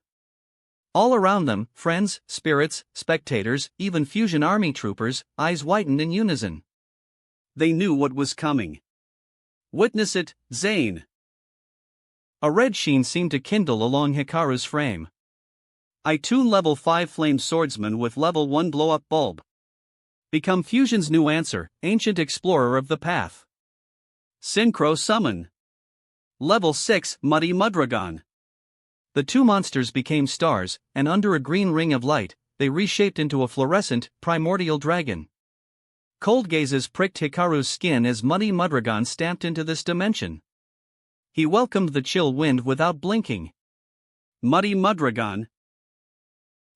All around them, friends, spirits, spectators, even fusion army troopers, eyes whitened in unison. They knew what was coming. Witness it, Zane. A red sheen seemed to kindle along Hikaru's frame. I tune level 5 Flame Swordsman with level 1 Blow Up Bulb. Become Fusion's new answer, Ancient Explorer of the Path. Synchro Summon. Level 6 Muddy Mudragon. The 2 monsters became stars, and under a green ring of light, they reshaped into a fluorescent, primordial dragon. Cold gazes pricked Hikaru's skin as Muddy Mudragon stamped into this dimension. He welcomed the chill wind without blinking. Muddy Mudragon.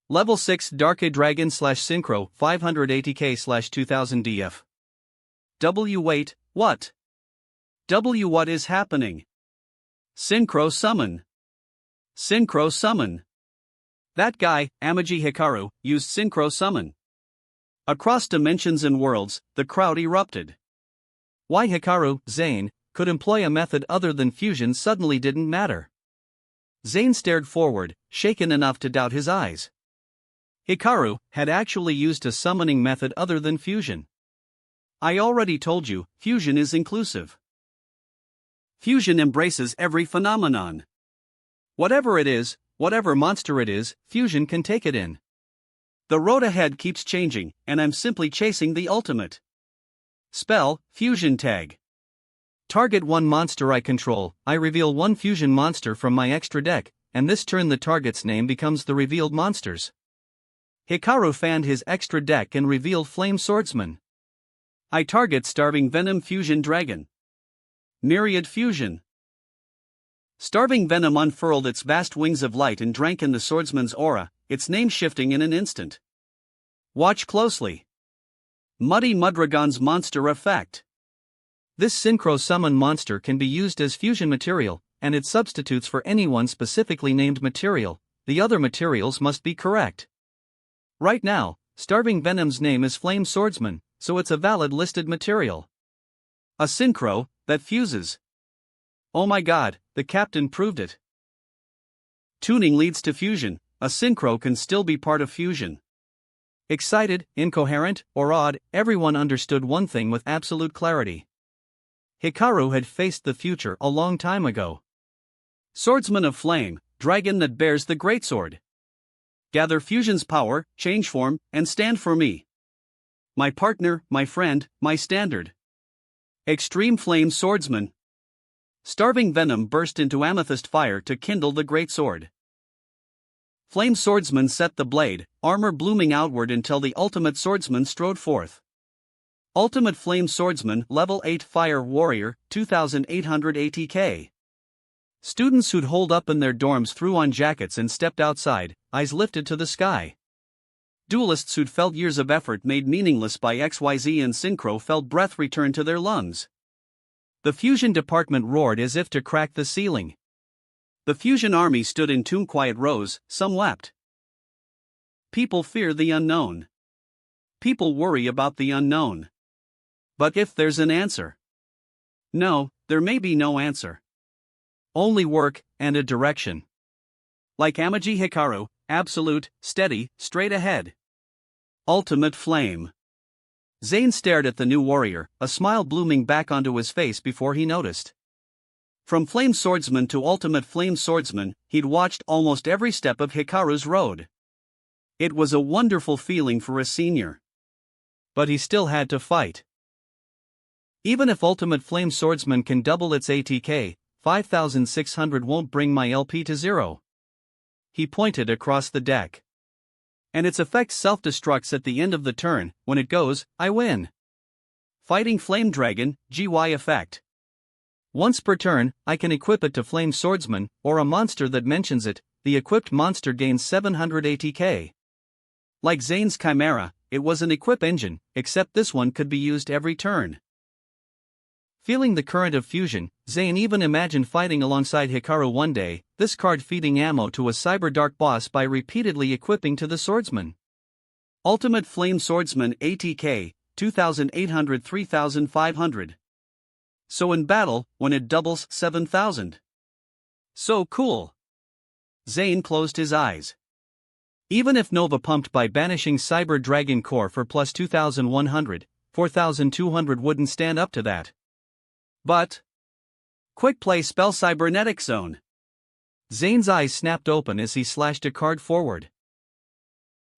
Level 6 Dark Dragon / Synchro, 500 ATK / 2000 DF. W wait, what? W what is happening? Synchro Summon. Synchro Summon. That guy, Amaji Hikaru, used Synchro Summon. Across dimensions and worlds, the crowd erupted. Why Hikaru, Zane, could employ a method other than fusion suddenly didn't matter. Zane stared forward, shaken enough to doubt his eyes. Hikaru had actually used a summoning method other than fusion. I already told you, fusion is inclusive. Fusion embraces every phenomenon. Whatever it is, whatever monster it is, fusion can take it in. The road ahead keeps changing, and I'm simply chasing the ultimate. Spell, fusion tag. Target one monster I control, I reveal one fusion monster from my extra deck, and this turn the target's name becomes the revealed monsters. Hikaru fanned his extra deck and revealed Flame Swordsman. I target Starving Venom Fusion Dragon. Myriad Fusion. Starving Venom unfurled its vast wings of light and drank in the swordsman's aura, its name shifting in an instant. Watch closely. Muddy Mudragon's Monster Effect. This Synchro Summon monster can be used as fusion material, and it substitutes for any one specifically named material. The other materials must be correct. Right now, Starving Venom's name is Flame Swordsman, so it's a valid listed material. A Synchro that fuses. Oh my god, the captain proved it. Tuning leads to fusion. A Synchro can still be part of fusion. Excited, incoherent, or odd, everyone understood one thing with absolute clarity. Hikaru had faced the future a long time ago. Swordsman of Flame, dragon that bears the greatsword. Gather fusion's power, change form, and stand for me. My partner, my friend, my standard. Extreme Flame Swordsman. Starving Venom burst into amethyst fire to kindle the greatsword. Flame Swordsman set the blade, armor blooming outward until the ultimate swordsman strode forth. Ultimate Flame Swordsman, Level 8 Fire Warrior, 2800 ATK. Students who'd holed up in their dorms threw on jackets and stepped outside, eyes lifted to the sky. Duelists who'd felt years of effort made meaningless by XYZ and Synchro felt breath return to their lungs. The fusion department roared as if to crack the ceiling. The fusion army stood in two quiet rows, some wept. People fear the unknown. People worry about the unknown. But if there's an answer? No, there may be no answer. Only work, and a direction. Like Amaji Hikaru, absolute, steady, straight ahead. Ultimate Flame. Zane stared at the new warrior, a smile blooming back onto his face before he noticed. From Flame Swordsman to Ultimate Flame Swordsman, he'd watched almost every step of Hikaru's road. It was a wonderful feeling for a senior. But he still had to fight. Even if Ultimate Flame Swordsman can double its ATK, 5,600 won't bring my LP to zero. He pointed across the deck. And its effect self-destructs at the end of the turn. When it goes, I win. Fighting Flame Dragon, GY effect. Once per turn, I can equip it to Flame Swordsman, or a monster that mentions it. The equipped monster gains 700 ATK. Like Zane's Chimera, it was an equip engine, except this one could be used every turn. Feeling the current of fusion, Zane even imagined fighting alongside Hikaru one day, this card feeding ammo to a Cyber Dark boss by repeatedly equipping to the swordsman. Ultimate Flame Swordsman ATK, 2,800-3,500. So in battle, when it doubles, 7,000. So cool. Zane closed his eyes. Even if Nova pumped by banishing Cyber Dragon Core for plus 2,100, 4,200 wouldn't stand up to that. But Quick Play Spell Cybernetic Zone. Zane's eyes snapped open as he slashed a card forward.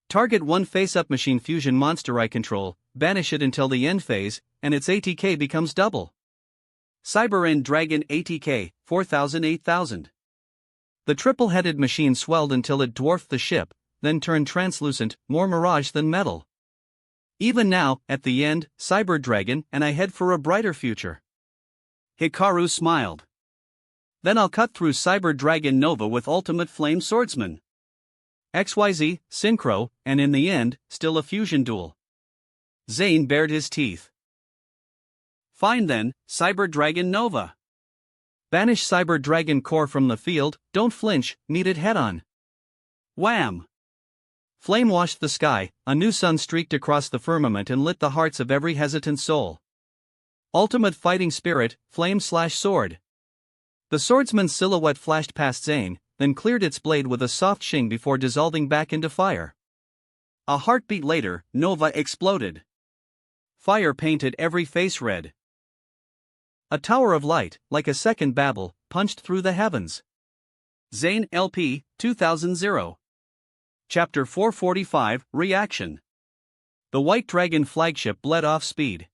Target one face-up machine fusion monster I control, banish it until the end phase, and its ATK becomes double. Cyber End Dragon ATK, 4,000 8,000. The triple-headed machine swelled until it dwarfed the ship, then turned translucent, more mirage than metal. Even now, at the end, Cyber Dragon, and I head for a brighter future. Hikaru smiled. Then I'll cut through Cyber Dragon Nova with Ultimate Flame Swordsman. XYZ, Synchro, and in the end, still a fusion duel. Zane bared his teeth. Fine then, Cyber Dragon Nova. Banish Cyber Dragon Core from the field, don't flinch, meet it head-on. Wham! Flame washed the sky, a new sun streaked across the firmament and lit the hearts of every hesitant soul. Ultimate Fighting Spirit, Flame/Sword. The swordsman's silhouette flashed past Zane, then cleared its blade with a soft shing before dissolving back into fire. A heartbeat later, Nova exploded. Fire painted every face red. A tower of light, like a second Babel, punched through the heavens. Zane LP, 2000. Chapter 445, Reaction. The White Dragon flagship bled off speed.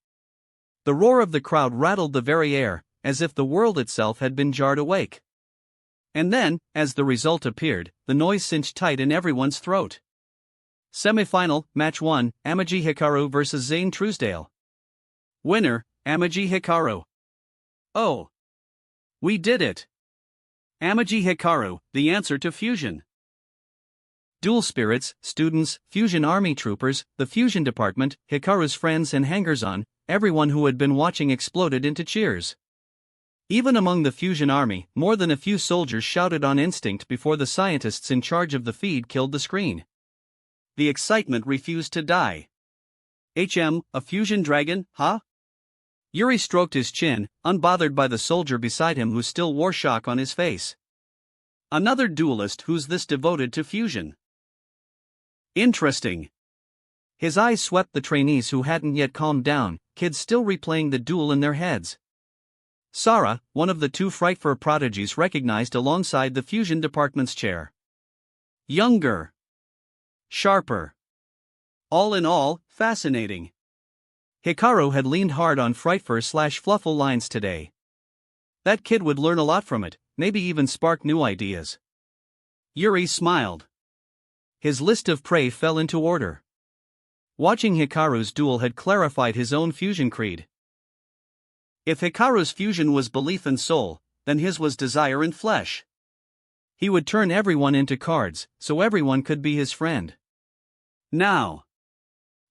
The roar of the crowd rattled the very air, as if the world itself had been jarred awake. And then, as the result appeared, the noise cinched tight in everyone's throat. Semifinal, Match 1, Amagi Hikaru vs Zane Truesdale. Winner, Amagi Hikaru. Oh! We did it! Amagi Hikaru, the answer to fusion. Dual spirits, students, Fusion Army troopers, the Fusion Department, Hikaru's friends and hangers-on, everyone who had been watching exploded into cheers. Even among the Fusion Army, more than a few soldiers shouted on instinct before the scientists in charge of the feed killed the screen. The excitement refused to die. A fusion dragon, huh? Yuri stroked his chin, unbothered by the soldier beside him who still wore shock on his face. Another duelist who's this devoted to fusion. Interesting. His eyes swept the trainees who hadn't yet calmed down, kids still replaying the duel in their heads. Sara, one of the two Frightfur prodigies recognized alongside the Fusion Department's chair. Younger. Sharper. All in all, fascinating. Hikaru had leaned hard on Frightfur/Fluffle lines today. That kid would learn a lot from it, maybe even spark new ideas. Yuri smiled. His list of prey fell into order. Watching Hikaru's duel had clarified his own fusion creed. If Hikaru's fusion was belief and soul, then his was desire and flesh. He would turn everyone into cards, so everyone could be his friend. Now.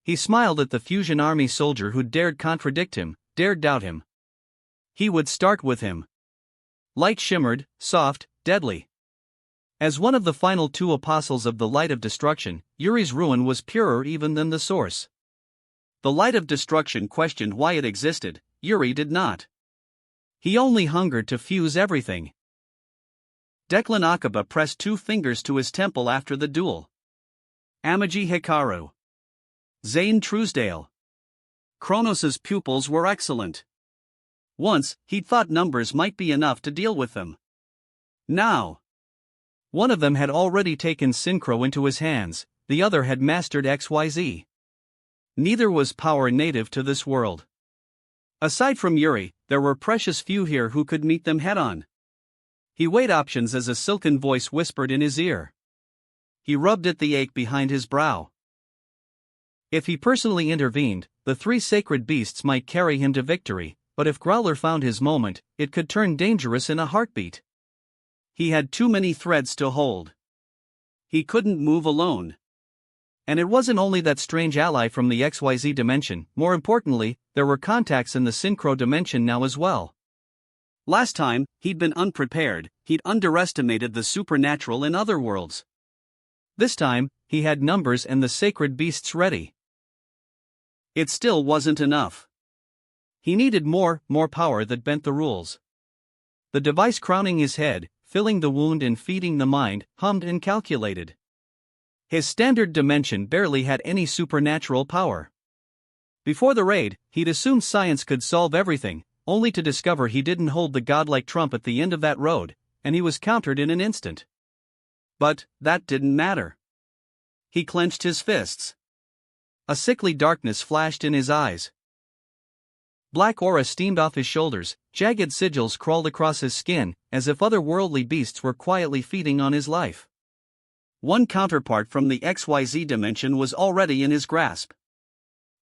He smiled at the Fusion Army soldier who dared contradict him, dared doubt him. He would start with him. Light shimmered, soft, deadly. As one of the final two apostles of the light of destruction, Yuri's ruin was purer even than the source. The light of destruction questioned why it existed, Yuri did not. He only hungered to fuse everything. Declan Akaba pressed 2 fingers to his temple after the duel. Amagi Hikaru. Zane Truesdale. Kronos's pupils were excellent. Once, he'd thought numbers might be enough to deal with them. Now. One of them had already taken Synchro into his hands, the other had mastered XYZ. Neither was power native to this world. Aside from Yuri, there were precious few here who could meet them head-on. He weighed options as a silken voice whispered in his ear. He rubbed at the ache behind his brow. If he personally intervened, the 3 sacred beasts might carry him to victory, but if Growler found his moment, it could turn dangerous in a heartbeat. He had too many threads to hold. He couldn't move alone. And it wasn't only that strange ally from the XYZ dimension, more importantly, there were contacts in the Synchro dimension now as well. Last time, he'd been unprepared, he'd underestimated the supernatural in other worlds. This time, he had numbers and the sacred beasts ready. It still wasn't enough. He needed more power that bent the rules. The device crowning his head, filling the wound and feeding the mind, hummed and calculated. His standard dimension barely had any supernatural power. Before the raid, he'd assumed science could solve everything, only to discover he didn't hold the godlike trump at the end of that road, and he was countered in an instant. But that didn't matter. He clenched his fists. A sickly darkness flashed in his eyes. Black aura steamed off his shoulders, jagged sigils crawled across his skin, as if otherworldly beasts were quietly feeding on his life. One counterpart from the XYZ dimension was already in his grasp.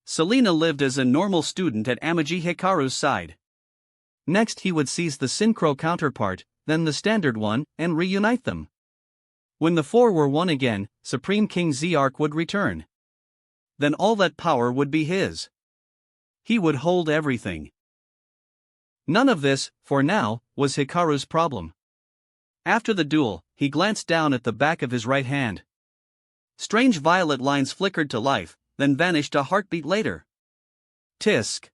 Selena lived as a normal student at Amagi Hikaru's side. Next he would seize the Synchro counterpart, then the standard one, and reunite them. When the 4 were one again, Supreme King Zark would return. Then all that power would be his. He would hold everything. None of this, for now, was Hikaru's problem. After the duel, he glanced down at the back of his right hand. Strange violet lines flickered to life, then vanished a heartbeat later. Tisk.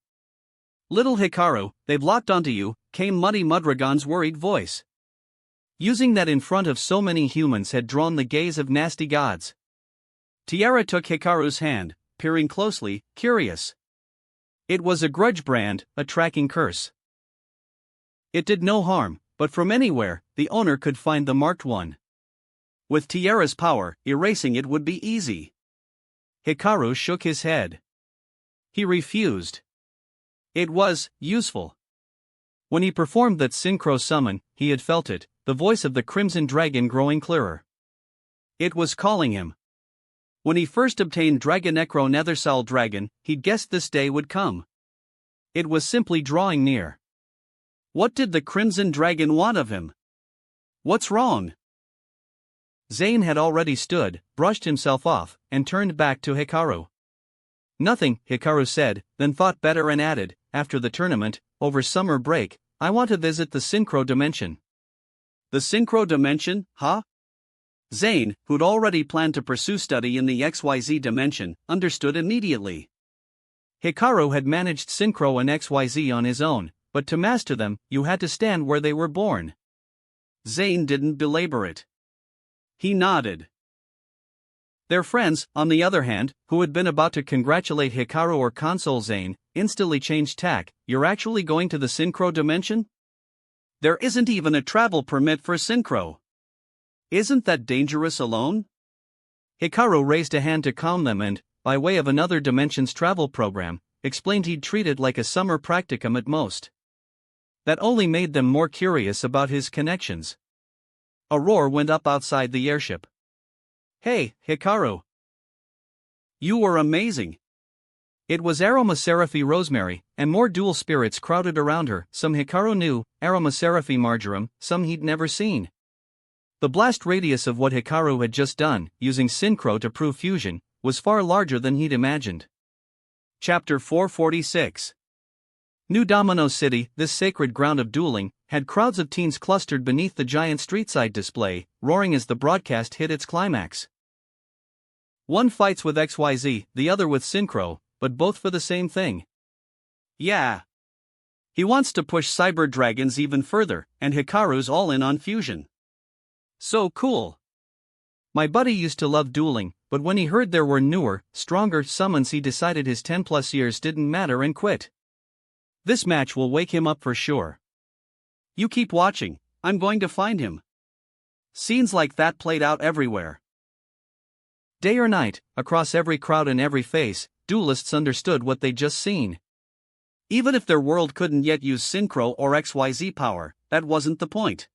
Little Hikaru, they've locked onto you, came Muddy Mudragon's worried voice. Using that in front of so many humans had drawn the gaze of nasty gods. Tiara took Hikaru's hand, peering closely, curious. It was a grudge brand, a tracking curse. It did no harm, But from anywhere, the owner could find the marked one. With Tiara's power, erasing it would be easy. Hikaru shook his head. He refused. It was useful. When he performed that synchro summon, he had felt it, the voice of the Crimson Dragon growing clearer. It was calling him. When he first obtained Dragonecro Nethersal Dragon, he'd guessed this day would come. It was simply drawing near. What did the Crimson Dragon want of him? What's wrong? Zane had already stood, brushed himself off, and turned back to Hikaru. Nothing, Hikaru said, then thought better and added, after the tournament, over summer break, I want to visit the Synchro Dimension. The Synchro Dimension, huh? Zane, who'd already planned to pursue study in the XYZ dimension, understood immediately. Hikaru had managed Synchro and XYZ on his own, but to master them, you had to stand where they were born. Zane didn't belabor it. He nodded. Their friends, on the other hand, who had been about to congratulate Hikaru or console Zane, instantly changed tack. You're actually going to the Synchro Dimension? There isn't even a travel permit for Synchro. Isn't that dangerous alone? Hikaru raised a hand to calm them and, by way of another dimension's travel program, explained he'd treat it like a summer practicum at most. That only made them more curious about his connections. A roar went up outside the airship. Hey, Hikaru! You were amazing! It was Aromaseraphy Rosemary, and more dual spirits crowded around her, some Hikaru knew, Aromaseraphy Marjoram, some he'd never seen. The blast radius of what Hikaru had just done, using Synchro to prove fusion, was far larger than he'd imagined. Chapter 446. New Domino City, this sacred ground of dueling, had crowds of teens clustered beneath the giant streetside display, roaring as the broadcast hit its climax. One fights with XYZ, the other with Synchro, but both for the same thing. Yeah. He wants to push Cyber Dragons even further, and Hikaru's all in on fusion. So cool. My buddy used to love dueling, but when he heard there were newer, stronger summons he decided his 10+ years didn't matter and quit. This match will wake him up for sure. You keep watching, I'm going to find him. Scenes like that played out everywhere. Day or night, across every crowd and every face, duelists understood what they'd just seen. Even if their world couldn't yet use Synchro or XYZ power, that wasn't the point.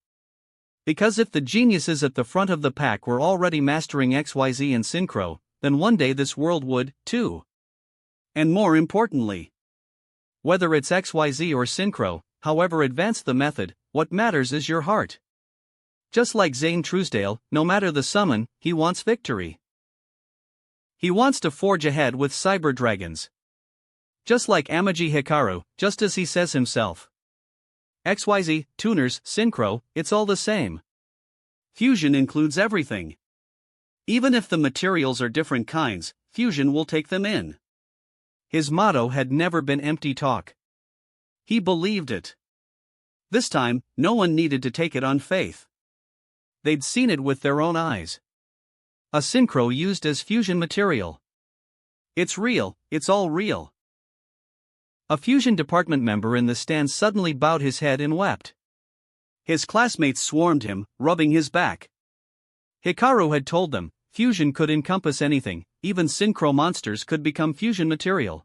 Because if the geniuses at the front of the pack were already mastering XYZ and Synchro, then one day this world would, too. And more importantly, whether it's XYZ or Synchro, however advanced the method, what matters is your heart. Just like Zane Truesdale, no matter the summon, he wants victory. He wants to forge ahead with Cyber Dragons. Just like Amaji Hikaru, just as he says himself. XYZ, tuners, Synchro, it's all the same. Fusion includes everything. Even if the materials are different kinds, fusion will take them in. His motto had never been empty talk. He believed it. This time, no one needed to take it on faith. They'd seen it with their own eyes. A Synchro used as fusion material. It's real, it's all real. A fusion department member in the stand suddenly bowed his head and wept. His classmates swarmed him, rubbing his back. Hikaru had told them, fusion could encompass anything, even Synchro monsters could become fusion material.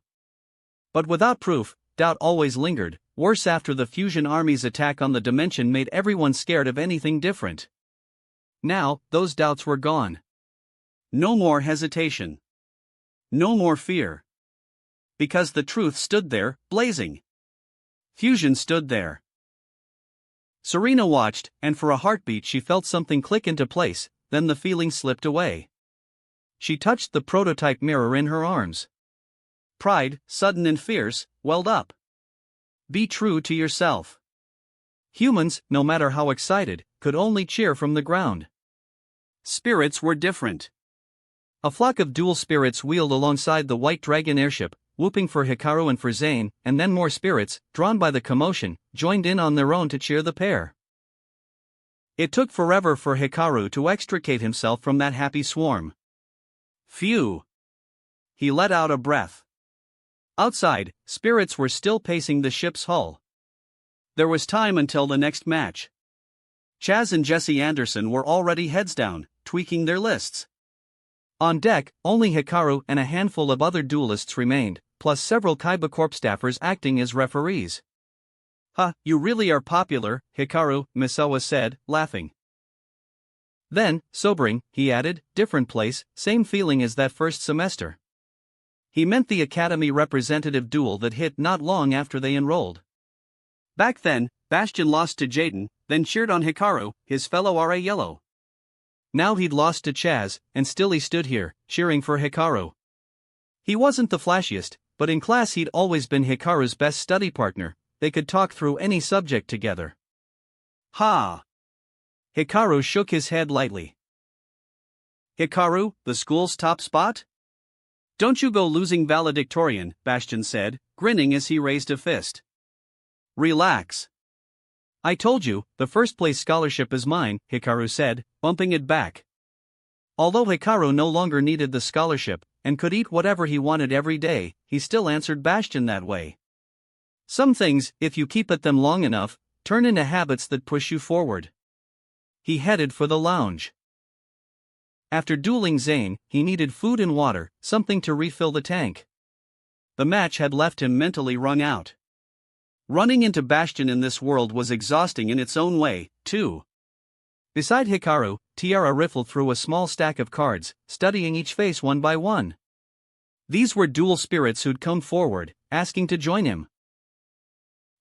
But without proof, doubt always lingered. Worse, after the fusion army's attack on the dimension made everyone scared of anything different. Now, those doubts were gone. No more hesitation. No more fear. Because the truth stood there, blazing. Fusion stood there. Serena watched, and for a heartbeat she felt something click into place, then the feeling slipped away. She touched the prototype mirror in her arms. Pride, sudden and fierce, welled up. Be true to yourself. Humans, no matter how excited, could only cheer from the ground. Spirits were different. A flock of dual spirits wheeled alongside the White Dragon airship, whooping for Hikaru and for Zane, and then more spirits, drawn by the commotion, joined in on their own to cheer the pair. It took forever for Hikaru to extricate himself from that happy swarm. Phew! He let out a breath. Outside, spirits were still pacing the ship's hull. There was time until the next match. Chaz and Jesse Anderson were already heads down, tweaking their lists. On deck, only Hikaru and a handful of other duelists remained, plus several Kaiba Corp staffers acting as referees. "Huh, you really are popular, Hikaru," Misawa said, laughing. Then, sobering, he added, "Different place, same feeling as that first semester." He meant the Academy representative duel that hit not long after they enrolled. Back then, Bastion lost to Jaden, then cheered on Hikaru, his fellow RA Yellow. Now he'd lost to Chaz, and still he stood here, cheering for Hikaru. He wasn't the flashiest, but in class he'd always been Hikaru's best study partner. They could talk through any subject together. Ha! Hikaru shook his head lightly. "Hikaru, the school's top spot? Don't you go losing valedictorian," Bastion said, grinning as he raised a fist. "Relax. I told you, the first place scholarship is mine," Hikaru said, bumping it back. Although Hikaru no longer needed the scholarship, and could eat whatever he wanted every day, he still answered Bastion that way. Some things, if you keep at them long enough, turn into habits that push you forward. He headed for the lounge. After dueling Zane, he needed food and water, something to refill the tank. The match had left him mentally wrung out. Running into Bastion in this world was exhausting in its own way, too. Beside Hikaru, Tiara riffled through a small stack of cards, studying each face one by one. These were dual spirits who'd come forward, asking to join him.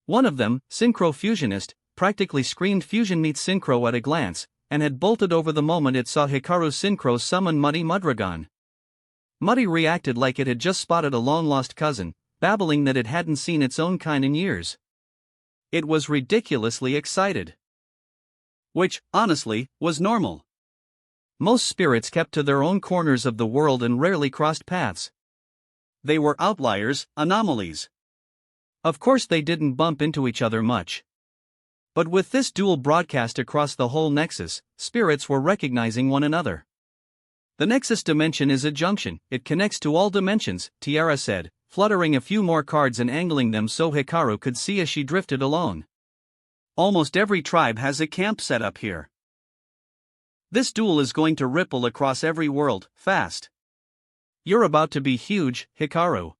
One of them, Synchro Fusionist, practically screamed Fusion meets Synchro at a glance, and had bolted over the moment it saw Hikaru Synchro summon Muddy Mudragon. Muddy reacted like it had just spotted a long-lost cousin, babbling that it hadn't seen its own kind in years. It was ridiculously excited. Which, honestly, was normal. Most spirits kept to their own corners of the world and rarely crossed paths. They were outliers, anomalies. Of course they didn't bump into each other much. But with this duel broadcast across the whole Nexus, spirits were recognizing one another. "The Nexus dimension is a junction, it connects to all dimensions," Tiara said, fluttering a few more cards and angling them so Hikaru could see as she drifted along. "Almost every tribe has a camp set up here. This duel is going to ripple across every world, fast. You're about to be huge, Hikaru."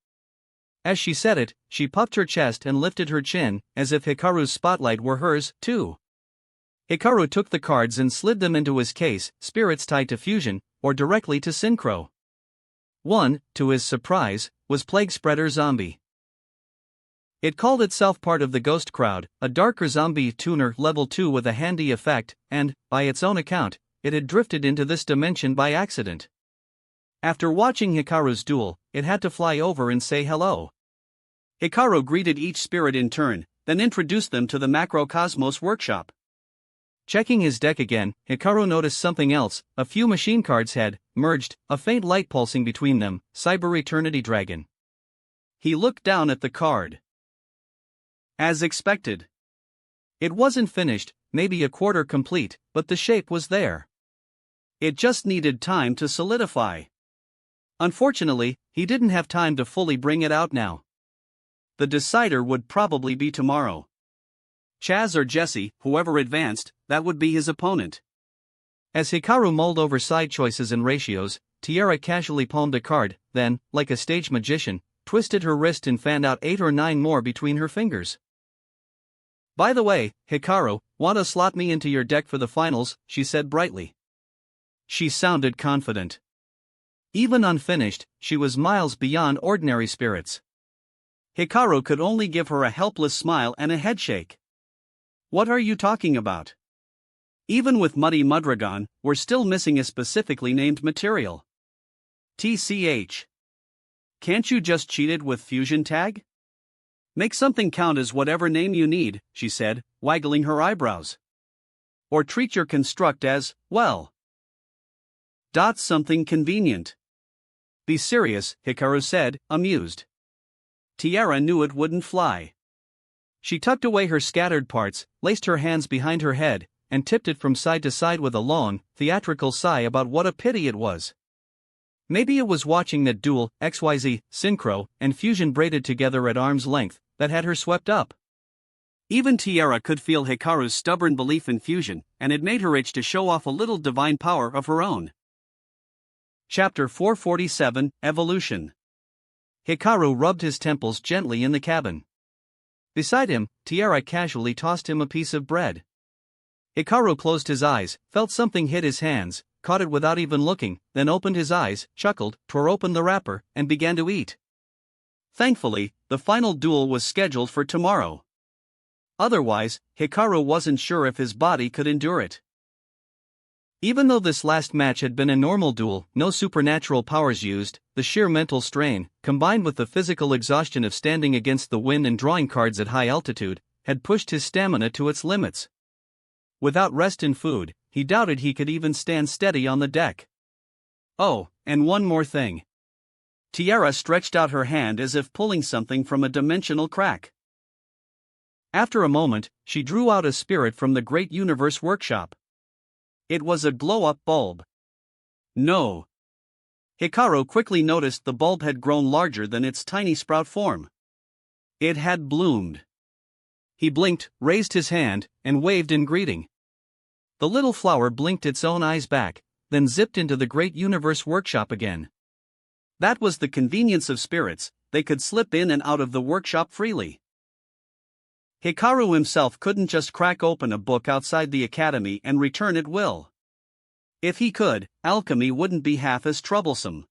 As she said it, she puffed her chest and lifted her chin, as if Hikaru's spotlight were hers, too. Hikaru took the cards and slid them into his case, spirits tied to Fusion, or directly to Synchro. One, to his surprise, was Plague Spreader Zombie. It called itself part of the Ghost Crowd, a darker zombie tuner level 2 with a handy effect, and, by its own account, it had drifted into this dimension by accident. After watching Hikaru's duel, it had to fly over and say hello. Hikaru greeted each spirit in turn, then introduced them to the Macrocosmos workshop. Checking his deck again, Hikaru noticed something else. A few machine cards had merged, a faint light pulsing between them, Cyber Eternity Dragon. He looked down at the card. As expected. It wasn't finished, maybe a quarter complete, but the shape was there. It just needed time to solidify. Unfortunately, he didn't have time to fully bring it out now. The decider would probably be tomorrow. Chaz or Jesse, whoever advanced, that would be his opponent. As Hikaru mulled over side choices and ratios, Tiara casually palmed a card, then, like a stage magician, twisted her wrist and fanned out 8 or 9 more between her fingers. "By the way, Hikaru, want to slot me into your deck for the finals?" she said brightly. She sounded confident. Even unfinished, she was miles beyond ordinary spirits. Hikaru could only give her a helpless smile and a headshake. "What are you talking about? Even with Muddy Mudragon, we're still missing a specifically named material. TCH. Can't you just cheat it with Fusion Tag? Make something count as whatever name you need," she said, waggling her eyebrows. "Or treat your construct as, well, something convenient." "Be serious," Hikaru said, amused. Tiara knew it wouldn't fly. She tucked away her scattered parts, laced her hands behind her head, and tipped it from side to side with a long, theatrical sigh about what a pity it was. Maybe it was watching that duel, XYZ, Synchro, and Fusion braided together at arm's length, that had her swept up. Even Tiara could feel Hikaru's stubborn belief in fusion, and it made her itch to show off a little divine power of her own. Chapter 447, Evolution. Hikaru rubbed his temples gently in the cabin. Beside him, Tiara casually tossed him a piece of bread. Hikaru closed his eyes, felt something hit his hands, caught it without even looking, then opened his eyes, chuckled, tore open the wrapper, and began to eat. Thankfully, the final duel was scheduled for tomorrow. Otherwise, Hikaru wasn't sure if his body could endure it. Even though this last match had been a normal duel, no supernatural powers used, the sheer mental strain, combined with the physical exhaustion of standing against the wind and drawing cards at high altitude, had pushed his stamina to its limits. Without rest and food, he doubted he could even stand steady on the deck. Oh, and one more thing. Tiara stretched out her hand as if pulling something from a dimensional crack. After a moment, she drew out a spirit from the Great Universe Workshop. It was a glow-up bulb. No. Hikaru quickly noticed the bulb had grown larger than its tiny sprout form. It had bloomed. He blinked, raised his hand, and waved in greeting. The little flower blinked its own eyes back, then zipped into the Great Universe Workshop again. That was the convenience of spirits, they could slip in and out of the workshop freely. Hikaru himself couldn't just crack open a book outside the academy and return at will. If he could, alchemy wouldn't be half as troublesome.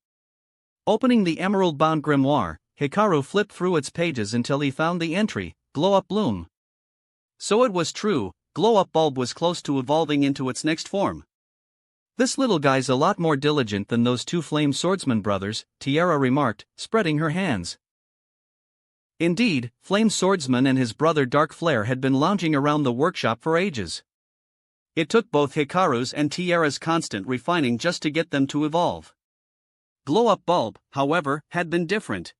Opening the emerald-bound grimoire, Hikaru flipped through its pages until he found the entry, Glow-Up Bloom. So it was true, Glow-Up Bulb was close to evolving into its next form. This little guy's a lot more diligent than those two flame swordsman brothers, Tiara remarked, spreading her hands. Indeed, Flame Swordsman and his brother Dark Flare had been lounging around the workshop for ages. It took both Hikaru's and Tiara's constant refining just to get them to evolve. Glow-Up Bulb, however, had been different.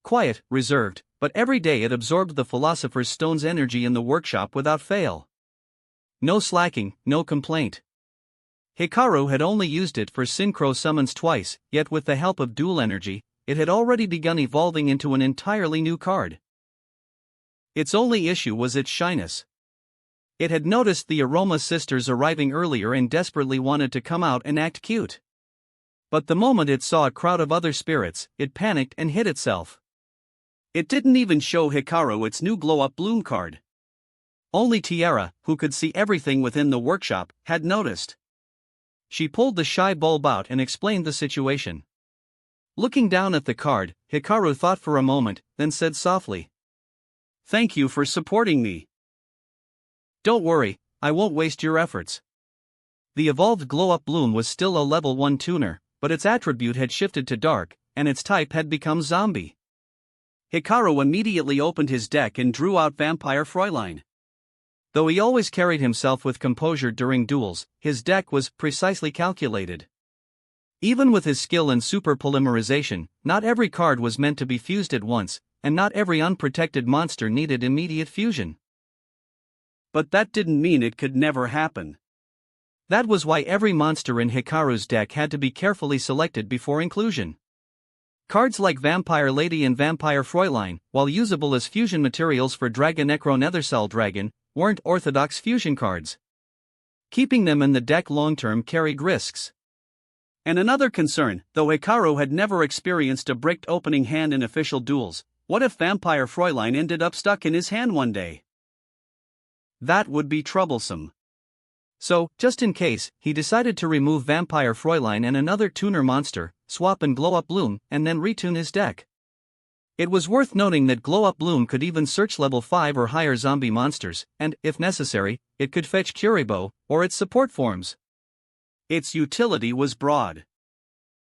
Quiet, reserved, but every day it absorbed the Philosopher's Stone's energy in the workshop without fail. No slacking, no complaint. Hikaru had only used it for synchro summons twice, yet with the help of dual energy, it had already begun evolving into an entirely new card. Its only issue was its shyness. It had noticed the Aroma sisters arriving earlier and desperately wanted to come out and act cute. But the moment it saw a crowd of other spirits, it panicked and hid itself. It didn't even show Hikaru its new Glow-Up Bloom card. Only Tiara, who could see everything within the workshop, had noticed. She pulled the shy bulb out and explained the situation. Looking down at the card, Hikaru thought for a moment, then said softly, "Thank you for supporting me." "Don't worry, I won't waste your efforts." The evolved Glow-Up Bloom was still a level 1 tuner, but its attribute had shifted to dark, and its type had become zombie. Hikaru immediately opened his deck and drew out Vampire Fräulein. Though he always carried himself with composure during duels, his deck was precisely calculated. Even with his skill in super polymerization, not every card was meant to be fused at once, and not every unprotected monster needed immediate fusion. But that didn't mean it could never happen. That was why every monster in Hikaru's deck had to be carefully selected before inclusion. Cards like Vampire Lady and Vampire Fräulein, while usable as fusion materials for Dragon Necro Nethersal Dragon, weren't orthodox fusion cards. Keeping them in the deck long-term carried risks. And another concern, though Hikaru had never experienced a bricked opening hand in official duels, what if Vampire Fräulein ended up stuck in his hand one day? That would be troublesome. So, just in case, he decided to remove Vampire Fräulein and another tuner monster, swap and Glow-Up Bloom, and then retune his deck. It was worth noting that Glow-Up Bloom could even search level 5 or higher zombie monsters, and, if necessary, it could fetch Kuriboh, or its support forms. Its utility was broad.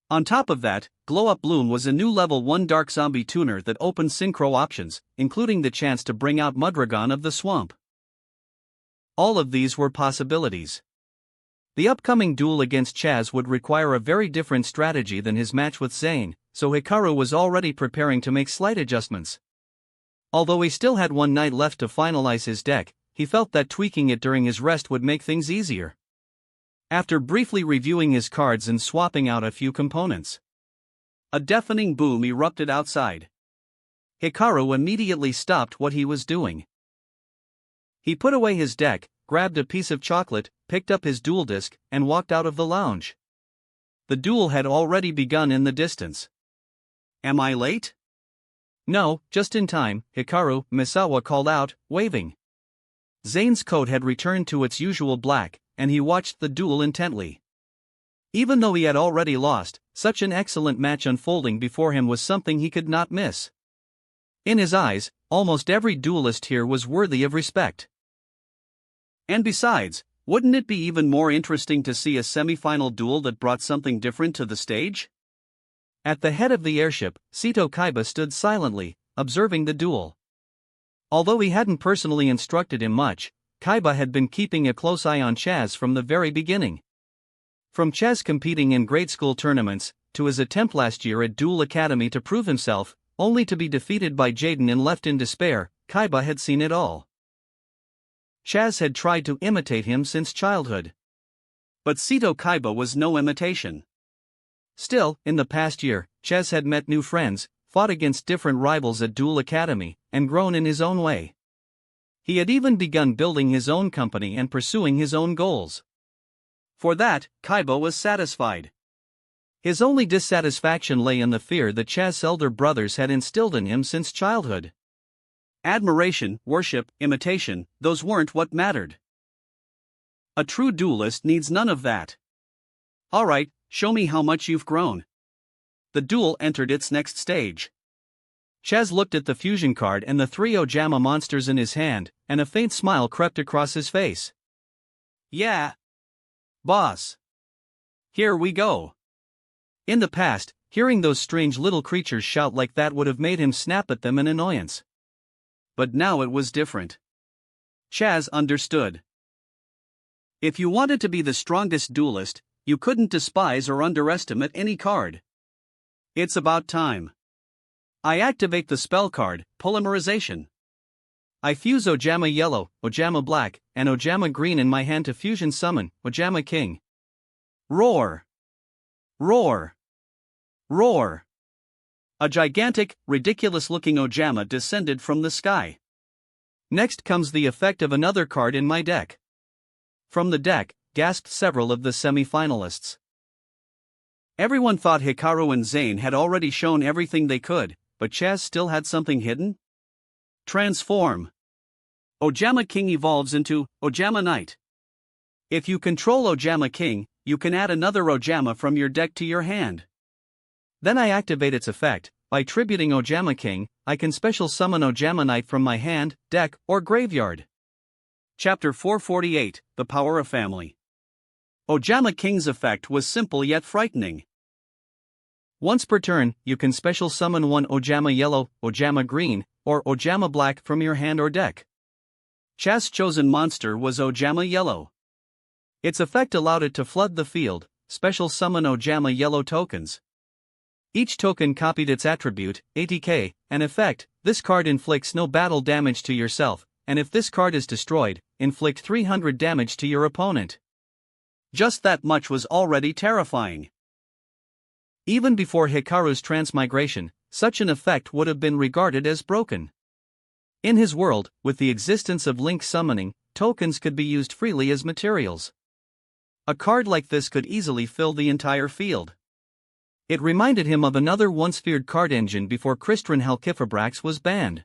On top of that, Glow-Up Bloom was a new level 1 dark zombie tuner that opened synchro options, including the chance to bring out Mudragon of the Swamp. All of these were possibilities. The upcoming duel against Chaz would require a very different strategy than his match with Zane, so Hikaru was already preparing to make slight adjustments. Although he still had one night left to finalize his deck, he felt that tweaking it during his rest would make things easier. After briefly reviewing his cards and swapping out a few components, a deafening boom erupted outside. Hikaru immediately stopped what he was doing. He put away his deck, grabbed a piece of chocolate, picked up his duel disc, and walked out of the lounge. The duel had already begun in the distance. "Am I late?" "No, just in time," Hikaru Misawa called out, waving. Zane's coat had returned to its usual black, and he watched the duel intently. Even though he had already lost, such an excellent match unfolding before him was something he could not miss. In his eyes, almost every duelist here was worthy of respect. And besides, wouldn't it be even more interesting to see a semi-final duel that brought something different to the stage? At the head of the airship, Seto Kaiba stood silently, observing the duel. Although he hadn't personally instructed him much, Kaiba had been keeping a close eye on Chaz from the very beginning. From Chaz competing in grade school tournaments, to his attempt last year at Duel Academy to prove himself, only to be defeated by Jaden and left in despair, Kaiba had seen it all. Chaz had tried to imitate him since childhood. But Seto Kaiba was no imitation. Still, in the past year, Chaz had met new friends, fought against different rivals at Duel Academy, and grown in his own way. He had even begun building his own company and pursuing his own goals. For that, Kaiba was satisfied. His only dissatisfaction lay in the fear that Chaz's elder brothers had instilled in him since childhood. Admiration, worship, imitation, those weren't what mattered. A true duelist needs none of that. "Alright, show me how much you've grown." The duel entered its next stage. Chaz looked at the fusion card and the three Ojama monsters in his hand, and a faint smile crept across his face. "Yeah, boss. Here we go." In the past, hearing those strange little creatures shout like that would have made him snap at them in annoyance. But now it was different. Chaz understood. If you wanted to be the strongest duelist, you couldn't despise or underestimate any card. It's about time. I activate the spell card, Polymerization. I fuse Ojama Yellow, Ojama Black, and Ojama Green in my hand to fusion summon Ojama King. Roar! Roar! Roar! A gigantic, ridiculous-looking Ojama descended from the sky. Next comes the effect of another card in my deck. From the deck, gasped several of the semi-finalists. Everyone thought Hikaru and Zane had already shown everything they could, but Chaz still had something hidden? Transform. Ojama King evolves into Ojama Knight. If you control Ojama King, you can add another Ojama from your deck to your hand. Then I activate its effect. By tributing Ojama King, I can special summon Ojama Knight from my hand, deck, or graveyard. Chapter 448, The Power of Family. Ojama King's effect was simple yet frightening. Once per turn, you can special summon one Ojama Yellow, Ojama Green, or Ojama Black from your hand or deck. Chaz's chosen monster was Ojama Yellow. Its effect allowed it to flood the field, special summon Ojama Yellow tokens. Each token copied its attribute, ATK, and effect. This card inflicts no battle damage to yourself, and if this card is destroyed, inflict 300 damage to your opponent. Just that much was already terrifying. Even before Hikaru's transmigration, such an effect would have been regarded as broken. In his world, with the existence of link summoning, tokens could be used freely as materials. A card like this could easily fill the entire field. It reminded him of another once-feared card engine before Crystron Halqifibrax was banned.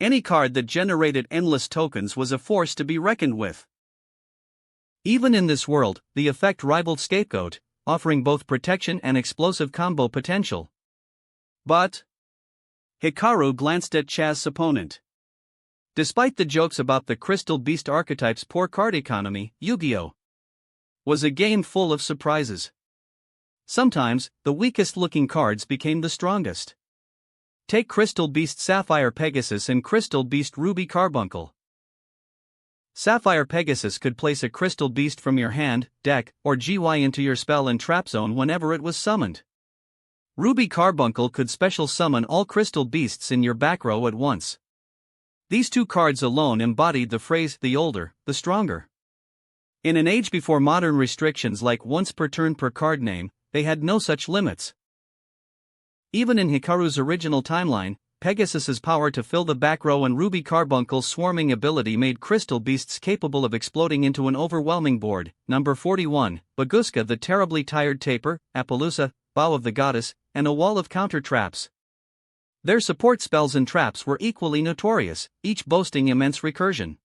Any card that generated endless tokens was a force to be reckoned with. Even in this world, the effect rivaled Scapegoat, offering both protection and explosive combo potential. But Hikaru glanced at Chaz's opponent. Despite the jokes about the Crystal Beast archetype's poor card economy, Yu-Gi-Oh! Was a game full of surprises. Sometimes, the weakest-looking cards became the strongest. Take Crystal Beast Sapphire Pegasus and Crystal Beast Ruby Carbuncle. Sapphire Pegasus could place a Crystal Beast from your hand, deck, or GY into your spell and trap zone whenever it was summoned. Ruby Carbuncle could special summon all Crystal Beasts in your back row at once. These two cards alone embodied the phrase, the older, the stronger. In an age before modern restrictions like once per turn per card name, they had no such limits. Even in Hikaru's original timeline, Pegasus's power to fill the back row and Ruby Carbuncle's swarming ability made Crystal Beasts capable of exploding into an overwhelming board. Number 41, Baguska the Terribly Tired Taper, Appaloosa, Bow of the Goddess, and a wall of counter traps. Their support spells and traps were equally notorious, each boasting immense recursion.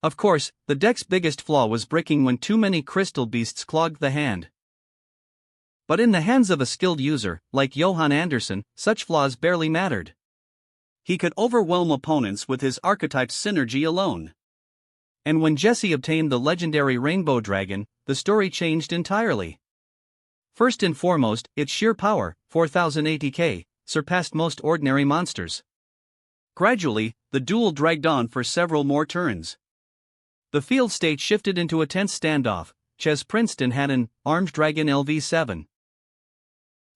Of course, the deck's biggest flaw was bricking when too many Crystal Beasts clogged the hand. But in the hands of a skilled user, like Johan Anderson, such flaws barely mattered. He could overwhelm opponents with his archetype's synergy alone. And when Jesse obtained the legendary Rainbow Dragon, the story changed entirely. First and foremost, its sheer power, 4000 ATK, surpassed most ordinary monsters. Gradually, the duel dragged on for several more turns. The field state shifted into a tense standoff. Ches Princeton had an armed dragon LV7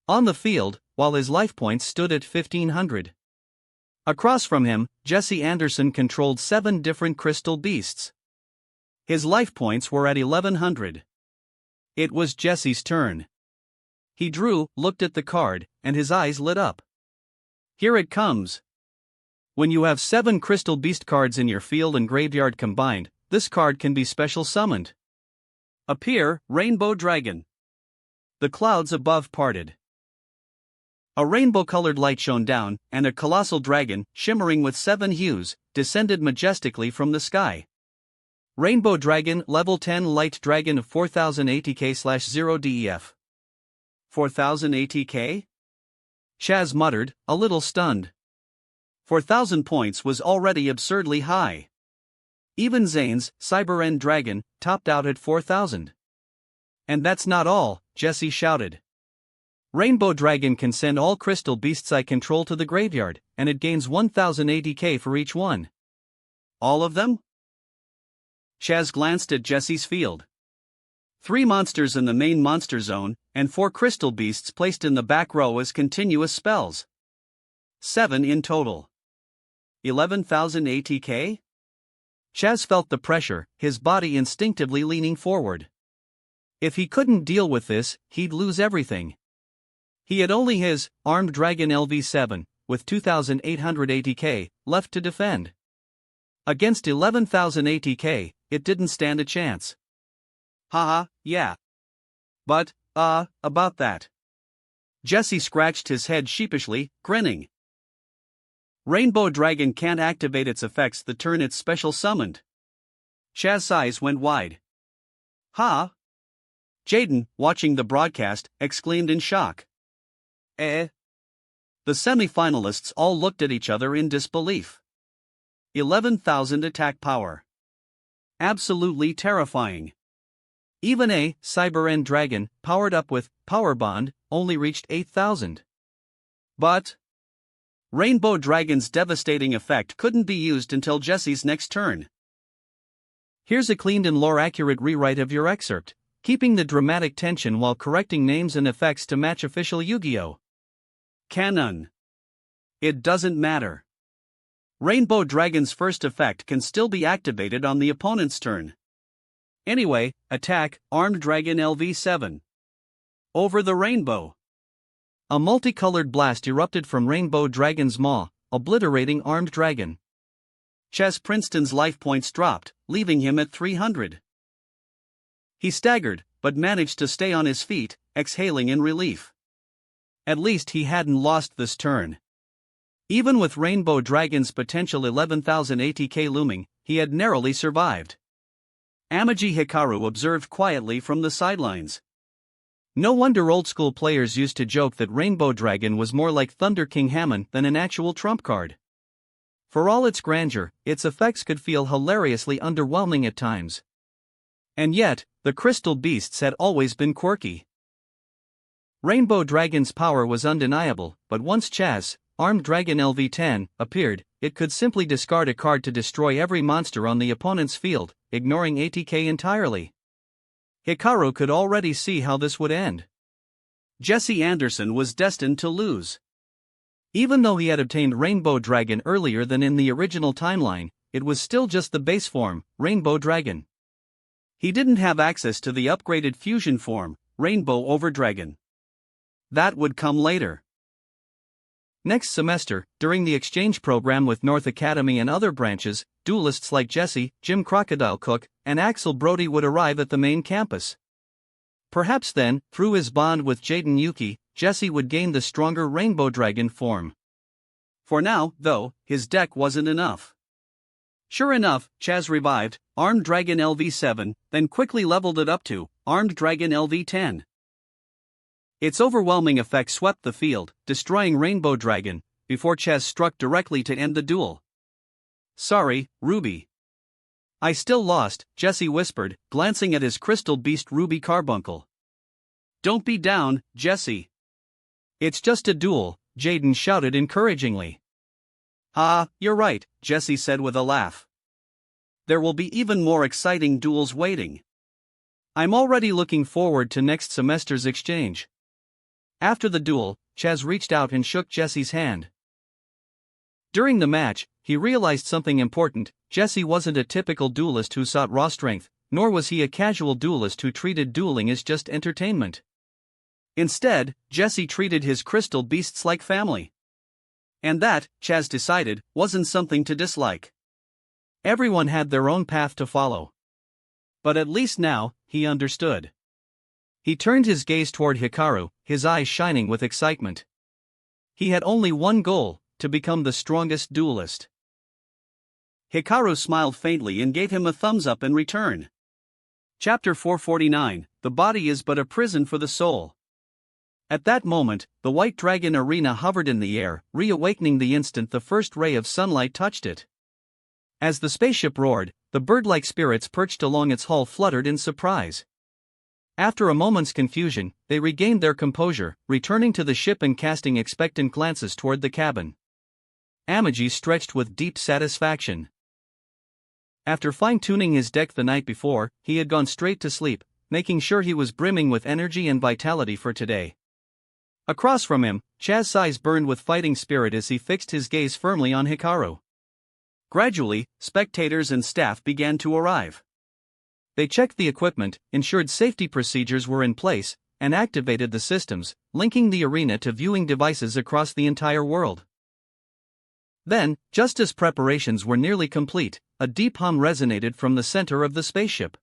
on the field, while his life points stood at 1500. Across from him, Jesse Anderson controlled 7 different crystal beasts. His life points were at 1100. It was Jesse's turn. He drew, looked at the card, and his eyes lit up. Here it comes. When you have 7 crystal beast cards in your field and graveyard combined, this card can be special summoned. Appear, Rainbow Dragon. The clouds above parted. A rainbow-colored light shone down, and a colossal dragon, shimmering with 7 hues, descended majestically from the sky. Rainbow Dragon, Level 10 Light Dragon of 4000 ATK/0 DEF. 4000 ATK? Chaz muttered, a little stunned. 4000 points was already absurdly high. Even Zane's Cyber End Dragon topped out at 4000. And that's not all, Jesse shouted. Rainbow Dragon can send all crystal beasts I control to the graveyard, and it gains 1000 ATK for each one. All of them? Chaz glanced at Jesse's field. 3 monsters in the main monster zone, and 4 crystal beasts placed in the back row as continuous spells. 7 in total. 11,000 ATK? Chaz felt the pressure, his body instinctively leaning forward. If he couldn't deal with this, he'd lose everything. He had only his Armed Dragon LV7, with 2,800 ATK, left to defend. Against 11,000 ATK, it didn't stand a chance. Haha, yeah. But, about that. Jesse scratched his head sheepishly, grinning. Rainbow Dragon can't activate its effects the turn it's special summoned. Chaz's eyes went wide. Huh? Jaden, watching the broadcast, exclaimed in shock. The semi-finalists all looked at each other in disbelief. 11,000 attack power. Absolutely terrifying. Even a Cyber End Dragon, powered up with Power Bond, only reached 8,000. But Rainbow Dragon's devastating effect couldn't be used until Jesse's next turn. Here's a cleaned and lore-accurate rewrite of your excerpt, keeping the dramatic tension while correcting names and effects to match official Yu-Gi-Oh! Canon. It doesn't matter. Rainbow Dragon's first effect can still be activated on the opponent's turn. Anyway, attack, Armed Dragon LV7. Over the rainbow. A multicolored blast erupted from Rainbow Dragon's maw, obliterating Armed Dragon. Ches Princeton's life points dropped, leaving him at 300. He staggered, but managed to stay on his feet, exhaling in relief. At least he hadn't lost this turn. Even with Rainbow Dragon's potential 11,000 ATK looming, he had narrowly survived. Amaji Hikaru observed quietly from the sidelines. No wonder old-school players used to joke that Rainbow Dragon was more like Thunder King Hammond than an actual trump card. For all its grandeur, its effects could feel hilariously underwhelming at times. And yet, the Crystal Beasts had always been quirky. Rainbow Dragon's power was undeniable, but once Chaz, Armed Dragon LV10, appeared, it could simply discard a card to destroy every monster on the opponent's field, ignoring ATK entirely. Hikaru could already see how this would end. Jesse Anderson was destined to lose. Even though he had obtained Rainbow Dragon earlier than in the original timeline, it was still just the base form, Rainbow Dragon. He didn't have access to the upgraded fusion form, Rainbow Overdragon. That would come later. Next semester, during the exchange program with North Academy and other branches, duelists like Jesse, Jim Crocodile Cook, and Axel Brody would arrive at the main campus. Perhaps then, through his bond with Jaden Yuki, Jesse would gain the stronger Rainbow Dragon form. For now, though, his deck wasn't enough. Sure enough, Chaz revived Armed Dragon LV7, then quickly leveled it up to Armed Dragon LV10. Its overwhelming effect swept the field, destroying Rainbow Dragon, before Chaz struck directly to end the duel. "Sorry, Ruby. I still lost," Jesse whispered, glancing at his crystal beast Ruby Carbuncle. "Don't be down, Jesse. It's just a duel," Jaden shouted encouragingly. "Ah, you're right," Jesse said with a laugh. "There will be even more exciting duels waiting. I'm already looking forward to next semester's exchange." After the duel, Chaz reached out and shook Jesse's hand. During the match, he realized something important: Jesse wasn't a typical duelist who sought raw strength, nor was he a casual duelist who treated dueling as just entertainment. Instead, Jesse treated his crystal beasts like family. And that, Chaz decided, wasn't something to dislike. Everyone had their own path to follow. But at least now, he understood. He turned his gaze toward Hikaru, his eyes shining with excitement. He had only one goal: to become the strongest duelist. Hikaru smiled faintly and gave him a thumbs up in return. Chapter 449, The Body is but a Prison for the Soul. At that moment, the White Dragon Arena hovered in the air, reawakening the instant the first ray of sunlight touched it. As the spaceship roared, the bird-like spirits perched along its hull fluttered in surprise. After a moment's confusion, they regained their composure, returning to the ship and casting expectant glances toward the cabin. Amagi stretched with deep satisfaction. After fine-tuning his deck the night before, he had gone straight to sleep, making sure he was brimming with energy and vitality for today. Across from him, Chaz's eyes burned with fighting spirit as he fixed his gaze firmly on Hikaru. Gradually, spectators and staff began to arrive. They checked the equipment, ensured safety procedures were in place, and activated the systems, linking the arena to viewing devices across the entire world. Then, just as preparations were nearly complete, a deep hum resonated from the center of the spaceship.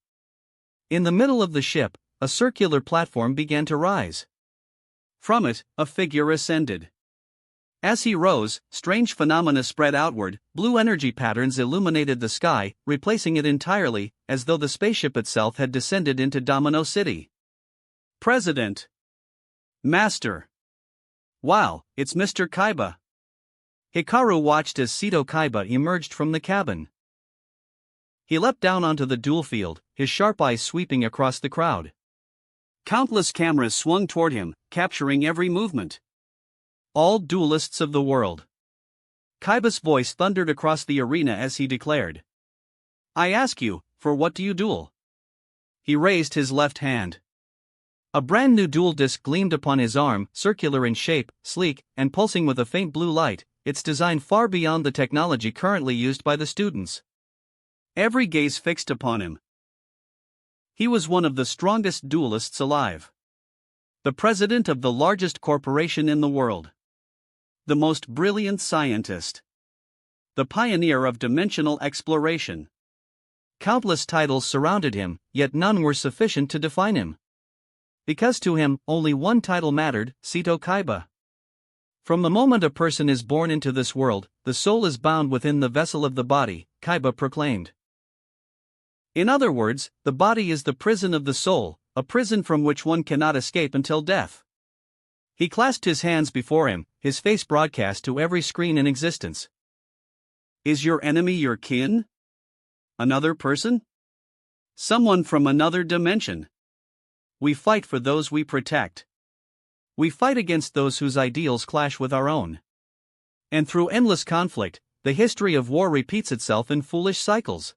In the middle of the ship, a circular platform began to rise. From it, a figure ascended. As he rose, strange phenomena spread outward. Blue energy patterns illuminated the sky, replacing it entirely, as though the spaceship itself had descended into Domino City. "President! Master! Wow, it's Mr. Kaiba!" Hikaru watched as Seto Kaiba emerged from the cabin. He leapt down onto the duel field, his sharp eyes sweeping across the crowd. Countless cameras swung toward him, capturing every movement. "All duelists of the world." Kaiba's voice thundered across the arena as he declared. "I ask you, for what do you duel?" He raised his left hand. A brand new duel disc gleamed upon his arm, circular in shape, sleek, and pulsing with a faint blue light, its design far beyond the technology currently used by the students. Every gaze fixed upon him. He was one of the strongest duelists alive. The president of the largest corporation in the world. The most brilliant scientist. The pioneer of dimensional exploration. Countless titles surrounded him, yet none were sufficient to define him. Because to him, only one title mattered: Seto Kaiba. From the moment a person is born into this world, the soul is bound within the vessel of the body, Kaiba proclaimed. In other words, the body is the prison of the soul, a prison from which one cannot escape until death. He clasped his hands before him, his face broadcast to every screen in existence. Is your enemy your kin? Another person? Someone from another dimension? We fight for those we protect. We fight against those whose ideals clash with our own. And through endless conflict, the history of war repeats itself in foolish cycles.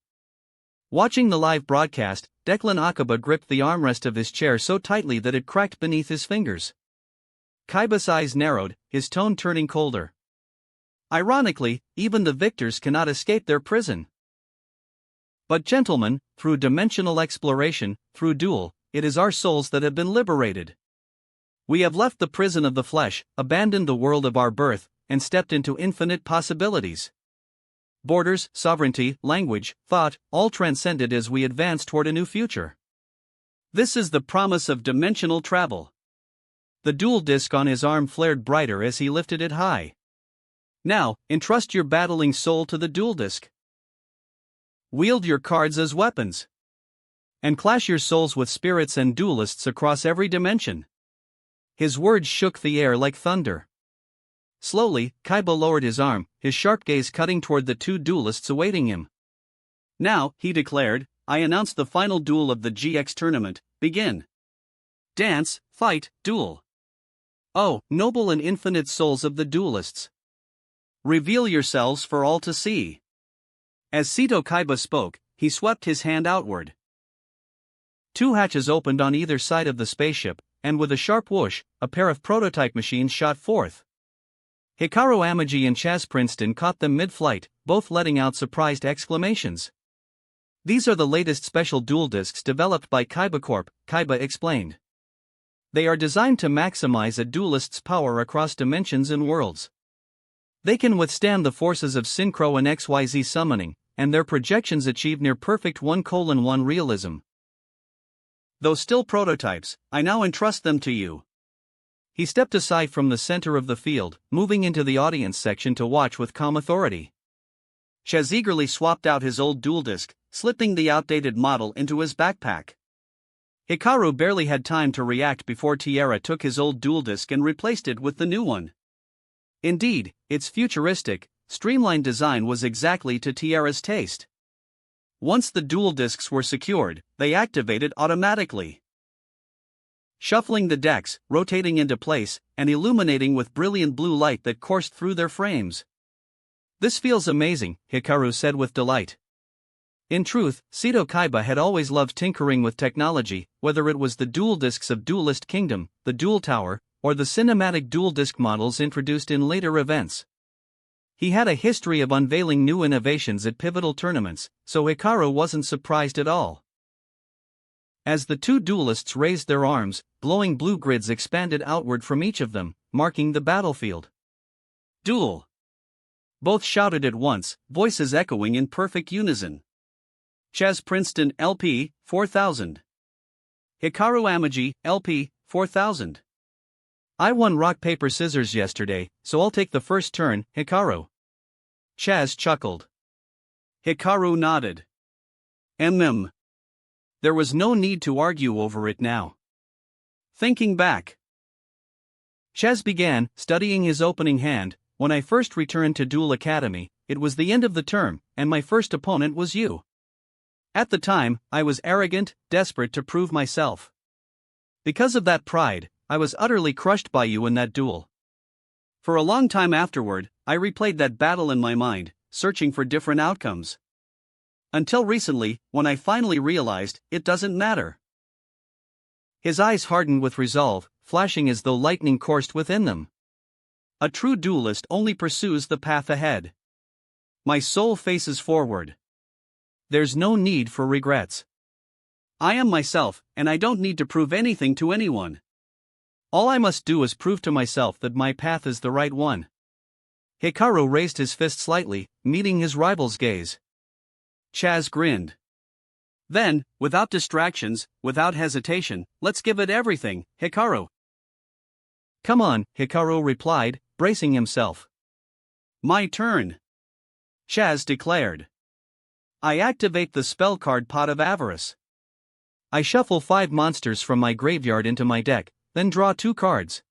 Watching the live broadcast, Declan Akaba gripped the armrest of his chair so tightly that it cracked beneath his fingers. Kaiba's eyes narrowed, his tone turning colder. Ironically, even the victors cannot escape their prison. But gentlemen, through dimensional exploration, through duel, it is our souls that have been liberated. We have left the prison of the flesh, abandoned the world of our birth, and stepped into infinite possibilities. Borders, sovereignty, language, thought, all transcended as we advance toward a new future. This is the promise of dimensional travel. The dual disc on his arm flared brighter as he lifted it high. Now, entrust your battling soul to the dual disc. Wield your cards as weapons. And clash your souls with spirits and duelists across every dimension. His words shook the air like thunder. Slowly, Kaiba lowered his arm, his sharp gaze cutting toward the two duelists awaiting him. Now, he declared, I announce the final duel of the GX tournament. Begin. Dance, fight, duel. Oh, noble and infinite souls of the duelists. Reveal yourselves for all to see. As Seto Kaiba spoke, he swept his hand outward. Two hatches opened on either side of the spaceship, and with a sharp whoosh, a pair of prototype machines shot forth. Hikaru Amagi and Chaz Princeton caught them mid-flight, both letting out surprised exclamations. These are the latest special dual discs developed by Kaiba Corp, Kaiba explained. They are designed to maximize a duelist's power across dimensions and worlds. They can withstand the forces of Synchro and XYZ summoning, and their projections achieve near-perfect 1:1 realism. Though still prototypes, I now entrust them to you. He stepped aside from the center of the field, moving into the audience section to watch with calm authority. Chaz eagerly swapped out his old dual disc, slipping the outdated model into his backpack. Hikaru barely had time to react before Tierra took his old dual disc and replaced it with the new one. Indeed, its futuristic, streamlined design was exactly to Tierra's taste. Once the dual discs were secured, they activated automatically. Shuffling the decks, rotating into place, and illuminating with brilliant blue light that coursed through their frames. This feels amazing, Hikaru said with delight. In truth, Seto Kaiba had always loved tinkering with technology, whether it was the dual discs of Duelist Kingdom, the Dual Tower, or the cinematic dual disc models introduced in later events. He had a history of unveiling new innovations at pivotal tournaments, so Hikaru wasn't surprised at all. As the two duelists raised their arms, glowing blue grids expanded outward from each of them, marking the battlefield. Duel! Both shouted at once, voices echoing in perfect unison. Chaz Princeton LP, 4000. Hikaru Amagi, LP, 4000. I won rock paper scissors yesterday, so I'll take the first turn, Hikaru. Chaz chuckled. Hikaru nodded. There was no need to argue over it now. Thinking back. Chaz began, studying his opening hand. When I first returned to Duel Academy, it was the end of the term, and my first opponent was you. At the time, I was arrogant, desperate to prove myself. Because of that pride, I was utterly crushed by you in that duel. For a long time afterward, I replayed that battle in my mind, searching for different outcomes. Until recently, when I finally realized, it doesn't matter. His eyes hardened with resolve, flashing as though lightning coursed within them. A true duelist only pursues the path ahead. My soul faces forward. There's no need for regrets. I am myself, and I don't need to prove anything to anyone. All I must do is prove to myself that my path is the right one. Hikaru raised his fist slightly, meeting his rival's gaze. Chaz grinned. Then, without distractions, without hesitation, let's give it everything, Hikaru. Come on, Hikaru replied, bracing himself. My turn. Chaz declared. I activate the spell card Pot of Avarice. I shuffle 5 monsters from my graveyard into my deck, then draw 2 cards.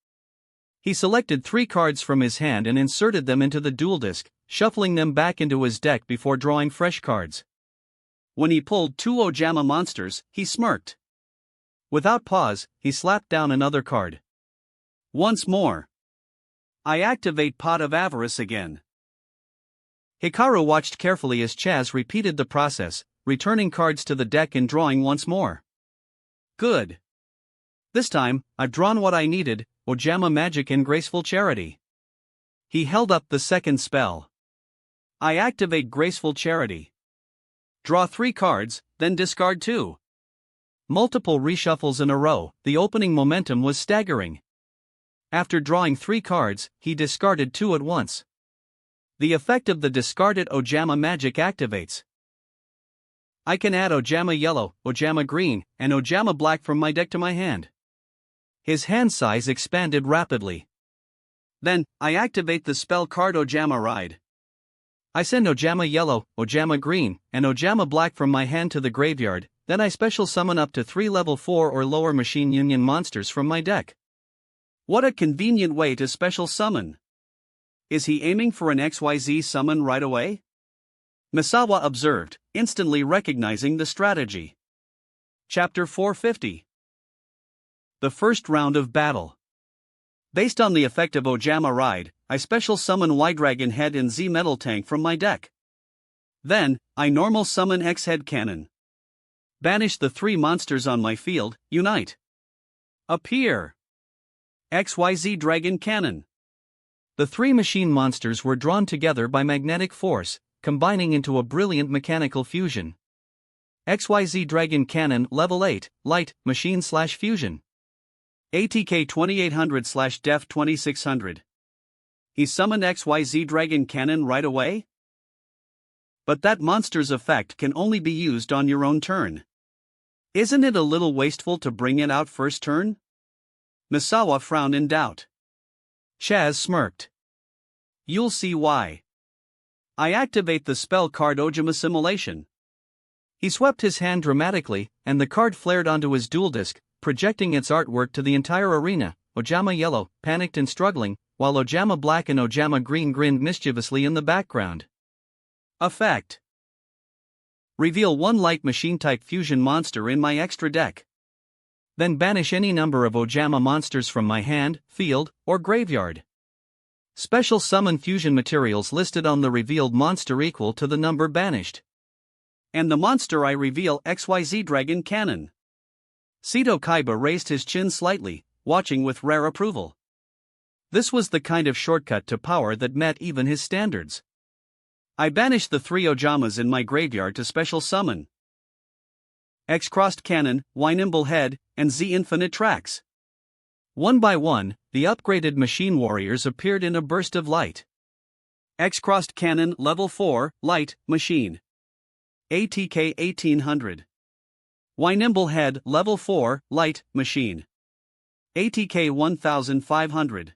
He selected 3 cards from his hand and inserted them into the dual disc, shuffling them back into his deck before drawing fresh cards. When he pulled 2 Ojama monsters, he smirked. Without pause, he slapped down another card. Once more. I activate Pot of Avarice again. Hikaru watched carefully as Chaz repeated the process, returning cards to the deck and drawing once more. Good. This time, I've drawn what I needed, Ojama Magic and Graceful Charity. He held up the second spell. I activate Graceful Charity. Draw 3 cards, then discard 2. Multiple reshuffles in a row, the opening momentum was staggering. After drawing 3 cards, he discarded 2 at once. The effect of the discarded Ojama magic activates. I can add Ojama Yellow, Ojama Green, and Ojama Black from my deck to my hand. His hand size expanded rapidly. Then, I activate the spell card Ojama Ride. I send Ojama Yellow, Ojama Green, and Ojama Black from my hand to the graveyard, then I special summon up to 3 level 4 or lower Machine Union monsters from my deck. What a convenient way to special summon. Is he aiming for an XYZ summon right away? Misawa observed, instantly recognizing the strategy. Chapter 450. The first round of battle. Based on the effect of Ojama Ride, I special summon Y Dragon Head and Z Metal Tank from my deck. Then, I normal summon X Head Cannon. Banish the 3 monsters on my field, unite. Appear. XYZ Dragon Cannon. The 3 machine monsters were drawn together by magnetic force, combining into a brilliant mechanical fusion. XYZ Dragon Cannon Level 8, Light, Machine/Fusion. ATK 2800/Def 2600. He summoned XYZ Dragon Cannon right away? But that monster's effect can only be used on your own turn. Isn't it a little wasteful to bring it out first turn? Misawa frowned in doubt. Chaz smirked. You'll see why. I activate the spell card Ojama Assimilation. He swept his hand dramatically, and the card flared onto his dual disc, projecting its artwork to the entire arena. Ojama Yellow, panicked and struggling, while Ojama Black and Ojama Green grinned mischievously in the background. Effect. Reveal 1 light machine-type fusion monster in my extra deck. Then banish any number of Ojama monsters from my hand, field, or graveyard. Special summon fusion materials listed on the revealed monster equal to the number banished. And the monster I reveal XYZ Dragon Cannon. Seto Kaiba raised his chin slightly, watching with rare approval. This was the kind of shortcut to power that met even his standards. I banished the 3 Ojamas in my graveyard to special summon X Crossed Cannon, Y Nimble Head, and Z Infinite Tracks. One by one, the upgraded machine warriors appeared in a burst of light. X Crossed Cannon Level 4, Light, Machine. ATK 1800. Y Nimble Head Level 4, Light, Machine. ATK 1500.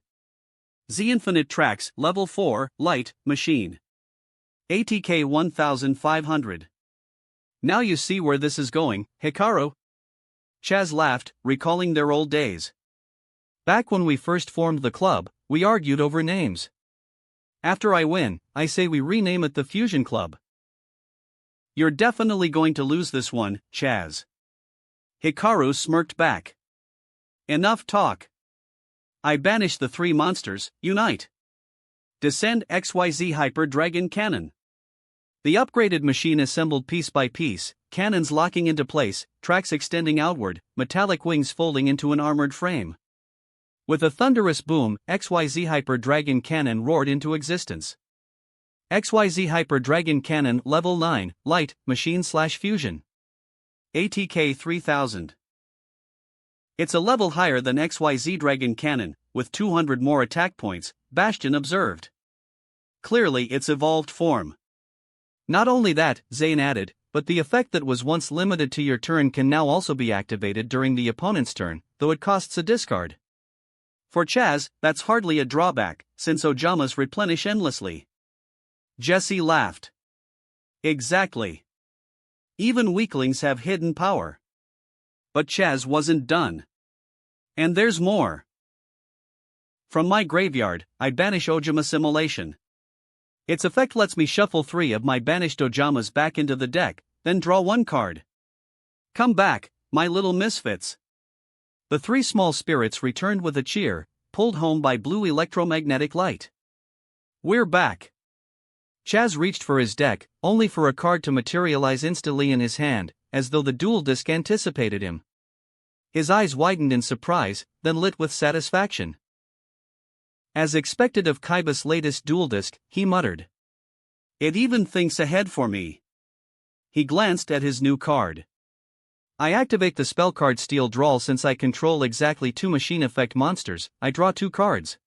Z Infinite Tracks Level 4, Light, Machine. ATK 1500. Now you see where this is going, Hikaru. Chaz laughed, recalling their old days. Back when we first formed the club, we argued over names. After I win, I say we rename it the Fusion Club. You're definitely going to lose this one, Chaz. Hikaru smirked back. Enough talk. I banish the 3 monsters, unite. Descend XYZ Hyper Dragon Cannon. The upgraded machine assembled piece by piece, cannons locking into place, tracks extending outward, metallic wings folding into an armored frame. With a thunderous boom, XYZ Hyper Dragon Cannon roared into existence. XYZ Hyper Dragon Cannon Level 9, Light, Machine/Fusion. ATK 3000. It's a level higher than XYZ Dragon Cannon, with 200 more attack points, Bastion observed. Clearly its evolved form. Not only that, Zane added, but the effect that was once limited to your turn can now also be activated during the opponent's turn, though it costs a discard. For Chaz, that's hardly a drawback, since Ojamas replenish endlessly. Jesse laughed. Exactly. Even weaklings have hidden power. But Chaz wasn't done. And there's more. From my graveyard, I banish Ojama Assimilation. Its effect lets me shuffle 3 of my banished Ojamas back into the deck, then draw 1 card. Come back, my little misfits. The 3 small spirits returned with a cheer, pulled home by blue electromagnetic light. We're back. Chaz reached for his deck, only for a card to materialize instantly in his hand, as though the dual disc anticipated him. His eyes widened in surprise, then lit with satisfaction. As expected of Kaiba's latest dual disc, he muttered. It even thinks ahead for me. He glanced at his new card. I activate the spell card Steel Drawl. Since I control exactly 2 machine effect monsters, I draw 2 cards.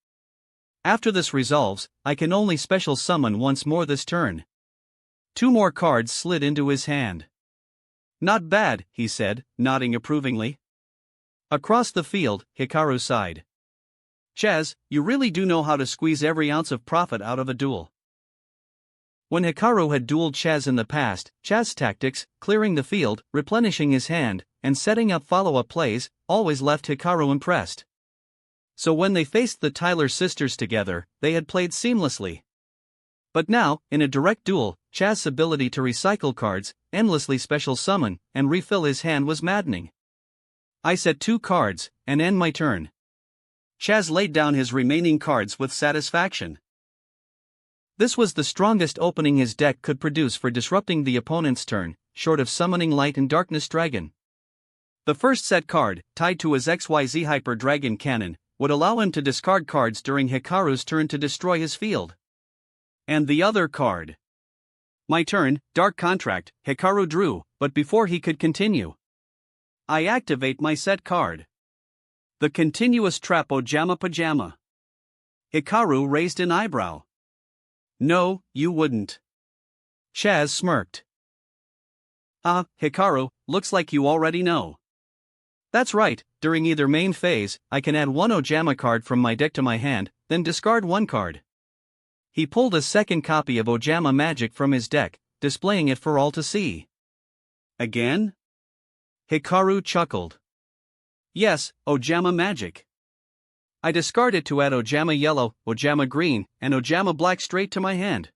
After this resolves, I can only special summon once more this turn. 2 more cards slid into his hand. Not bad, he said, nodding approvingly. Across the field, Hikaru sighed. Chaz, you really do know how to squeeze every ounce of profit out of a duel. When Hikaru had dueled Chaz in the past, Chaz's tactics, clearing the field, replenishing his hand, and setting up follow-up plays, always left Hikaru impressed. So when they faced the Tyler sisters together, they had played seamlessly. But now, in a direct duel, Chaz's ability to recycle cards, endlessly special summon, and refill his hand was maddening. I set 2 cards, and end my turn. Chaz laid down his remaining cards with satisfaction. This was the strongest opening his deck could produce for disrupting the opponent's turn, short of summoning Light and Darkness Dragon. The first set card, tied to his XYZ Hyper Dragon Cannon, would allow him to discard cards during Hikaru's turn to destroy his field. And the other card. My turn, Dark Contract, Hikaru drew, but before he could continue, I activate my set card. The Continuous Trap Ojama Pajama. Hikaru raised an eyebrow. No, you wouldn't. Chaz smirked. Hikaru, looks like you already know. That's right, during either main phase, I can add 1 Ojama card from my deck to my hand, then discard 1 card. He pulled a second copy of Ojama Magic from his deck, displaying it for all to see. Again? Hikaru chuckled. Yes, Ojama Magic. I discard it to add Ojama Yellow, Ojama Green, and Ojama Black straight to my hand.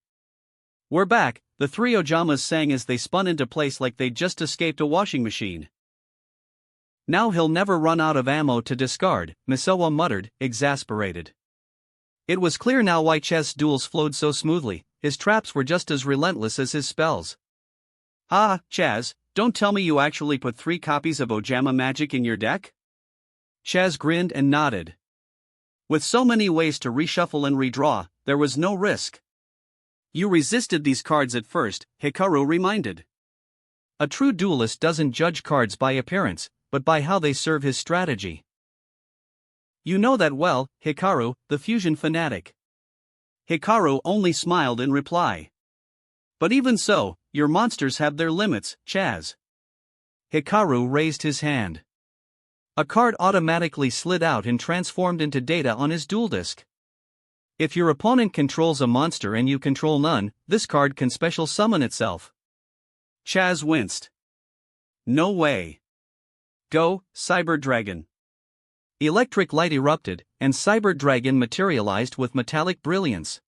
We're back, the 3 Ojamas sang as they spun into place like they'd just escaped a washing machine. Now he'll never run out of ammo to discard, Misawa muttered, exasperated. It was clear now why Chaz's duels flowed so smoothly. His traps were just as relentless as his spells. Chaz, don't tell me you actually put 3 copies of Ojama Magic in your deck? Chaz grinned and nodded. With so many ways to reshuffle and redraw, there was no risk. You resisted these cards at first, Hikaru reminded. A true duelist doesn't judge cards by appearance, but by how they serve his strategy. You know that well, Hikaru, the fusion fanatic. Hikaru only smiled in reply. But even so, your monsters have their limits, Chaz. Hikaru raised his hand. A card automatically slid out and transformed into data on his duel disk. If your opponent controls a monster and you control none, this card can special summon itself. Chaz winced. No way. Go, Cyber Dragon. Electric light erupted, and Cyber Dragon materialized with metallic brilliance.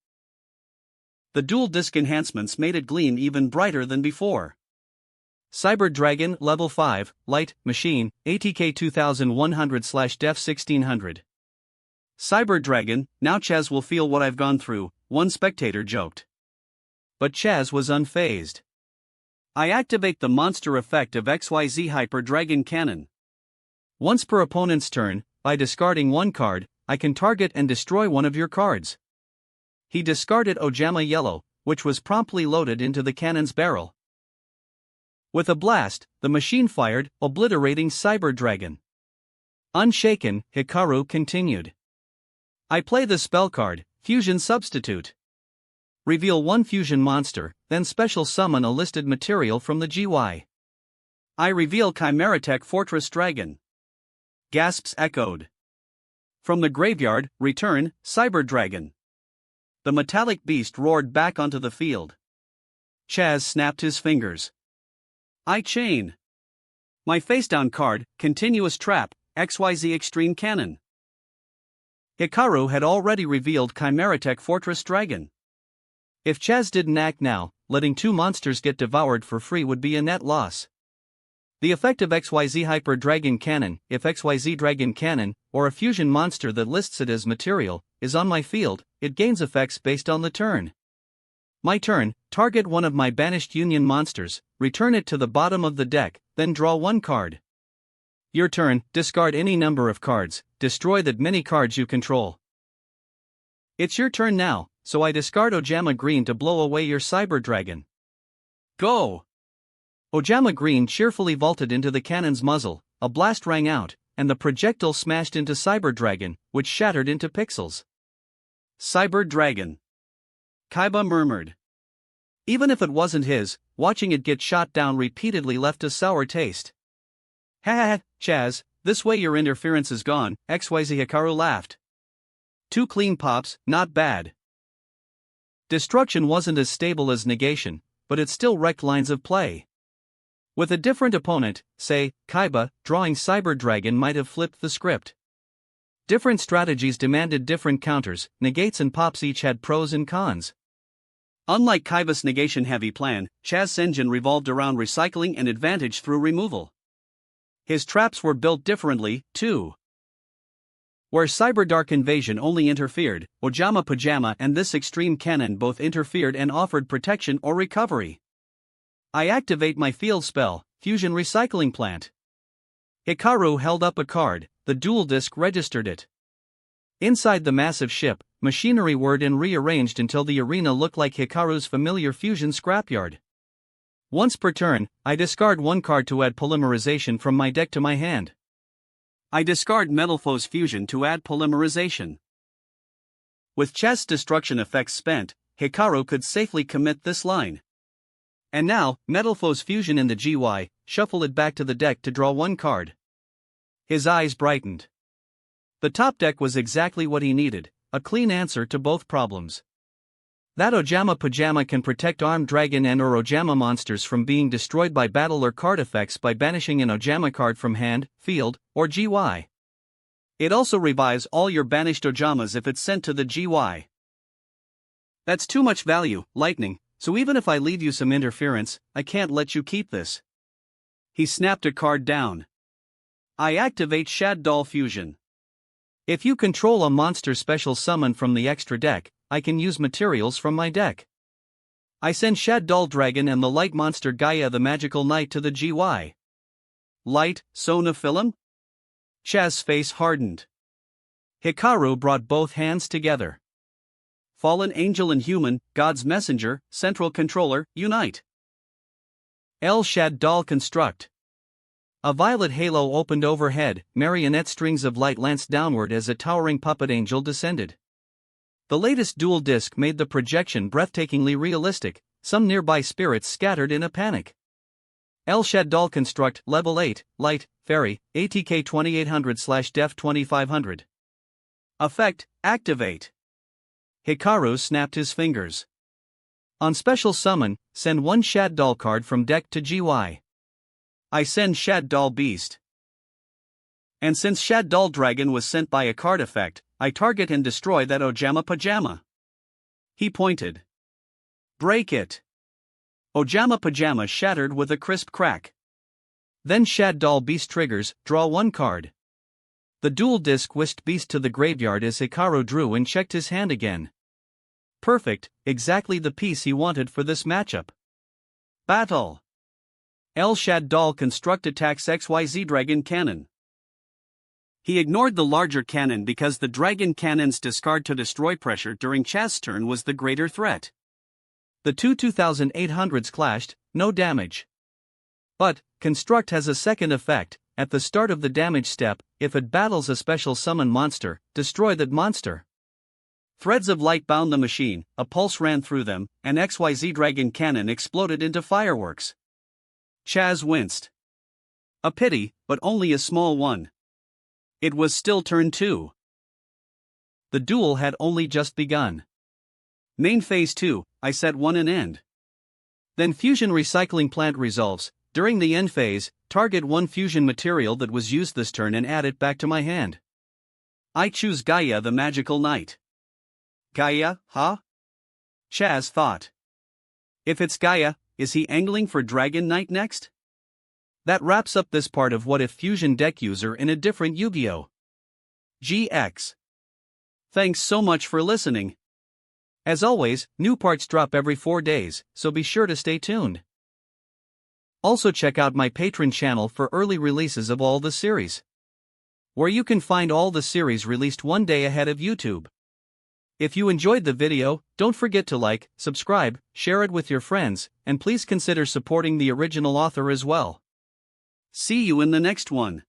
The dual disc enhancements made it gleam even brighter than before. Cyber Dragon, Level 5, Light, Machine, ATK 2100/Def 1600. Cyber Dragon, now Chaz will feel what I've gone through, one spectator joked. But Chaz was unfazed. I activate the monster effect of XYZ Hyper Dragon Cannon. Once per opponent's turn, by discarding 1 card, I can target and destroy one of your cards. He discarded Ojama Yellow, which was promptly loaded into the cannon's barrel. With a blast, the machine fired, obliterating Cyber Dragon. Unshaken, Hikaru continued. I play the spell card, Fusion Substitute. Reveal 1 fusion monster, then special summon a listed material from the GY. I reveal Chimeratech Fortress Dragon. Gasps echoed. From the graveyard, return, Cyber Dragon. The metallic beast roared back onto the field. Chaz snapped his fingers. I chain. My face-down card, Continuous Trap, XYZ Extreme Cannon. Hikaru had already revealed Chimeratech Fortress Dragon. If Chaz didn't act now, letting 2 monsters get devoured for free would be a net loss. The effect of XYZ Hyper Dragon Cannon, if XYZ Dragon Cannon, or a fusion monster that lists it as material, is on my field, it gains effects based on the turn. My turn, target one of my banished Union monsters, return it to the bottom of the deck, then draw 1 card. Your turn, discard any number of cards, destroy that many cards you control. It's your turn now, so I discard Ojama Green to blow away your Cyber Dragon. Go! Ojama Green cheerfully vaulted into the cannon's muzzle, a blast rang out, and the projectile smashed into Cyber Dragon, which shattered into pixels. Cyber Dragon. Kaiba murmured. Even if it wasn't his, watching it get shot down repeatedly left a sour taste. Ha ha ha, Chaz, this way your interference is gone, XYZ Hikaru laughed. 2 clean pops, not bad. Destruction wasn't as stable as negation, but it still wrecked lines of play. With a different opponent, say, Kaiba, drawing Cyber Dragon might have flipped the script. Different strategies demanded different counters, negates and pops each had pros and cons. Unlike Kaiba's negation-heavy plan, Chaz's engine revolved around recycling and advantage through removal. His traps were built differently, too. Where Cyber Dark Invasion only interfered, Ojama Pajama and this extreme cannon both interfered and offered protection or recovery. I activate my field spell, Fusion Recycling Plant. Hikaru held up a card, the dual disc registered it. Inside the massive ship, machinery whirred and rearranged until the arena looked like Hikaru's familiar fusion scrapyard. Once per turn, I discard 1 card to add polymerization from my deck to my hand. I discard Metalfoes Fusion to add polymerization. With Chaz's destruction effects spent, Hikaru could safely commit this line. And now, Metalfoes Fusion in the GY, shuffle it back to the deck to draw 1 card. His eyes brightened. The top deck was exactly what he needed, a clean answer to both problems. That Ojama Pajama can protect armed dragon and or Ojama monsters from being destroyed by battle or card effects by banishing an Ojama card from hand, field, or GY. It also revives all your banished Ojamas if it's sent to the GY. That's too much value, Lightning, so even if I leave you some interference, I can't let you keep this. He snapped a card down. I activate Shad Doll Fusion. If you control a monster special summon from the extra deck, I can use materials from my deck. I send Shad Doll Dragon and the light monster Gaia the Magical Knight to the GY. Light, so Nephilim? Chaz's face hardened. Hikaru brought both hands together. Fallen Angel and Human, God's Messenger, Central Controller, unite. El Shad Doll Construct. A violet halo opened overhead, marionette strings of light lanced downward as a towering puppet angel descended. The latest dual disc made the projection breathtakingly realistic, some nearby spirits scattered in a panic. El Shad Doll Construct, Level 8, Light, Fairy, ATK 2800/Def 2500. Effect, Activate. Hikaru snapped his fingers. On special summon, send 1 Shad Doll card from deck to GY. I send Shad Doll Beast. And since Shad Doll Dragon was sent by a card effect, I target and destroy that Ojama Pajama. He pointed. Break it. Ojama Pajama shattered with a crisp crack. Then Shad Doll Beast triggers, draw 1 card. The dual disc whisked Beast to the graveyard as Hikaru drew and checked his hand again. Perfect, exactly the piece he wanted for this matchup. Battle. El Shad Doll Construct attacks XYZ Dragon Cannon. He ignored the larger cannon because the Dragon Cannon's discard to destroy pressure during Chaz's turn was the greater threat. The two 2800s clashed, no damage. But, Construct has a second effect. At the start of the damage step, if it battles a special summon monster, destroy that monster. Threads of light bound the machine, a pulse ran through them, and XYZ Dragon Cannon exploded into fireworks. Chaz winced. A pity, but only a small one. It was still turn 2. The duel had only just begun. Main Phase 2, I set 1 and end. Then Fusion Recycling Plant resolves. During the end phase, target 1 fusion material that was used this turn and add it back to my hand. I choose Gaia the Magical Knight. Gaia, huh? Chaz thought. If it's Gaia, is he angling for Dragon Knight next? That wraps up this part of What If Fusion Deck User in a Different Yu-Gi-Oh! GX. Thanks so much for listening. As always, new parts drop every 4 days, so be sure to stay tuned. Also check out my Patreon channel for early releases of all the series, where you can find all the series released 1 day ahead of YouTube. If you enjoyed the video, don't forget to like, subscribe, share it with your friends, and please consider supporting the original author as well. See you in the next one.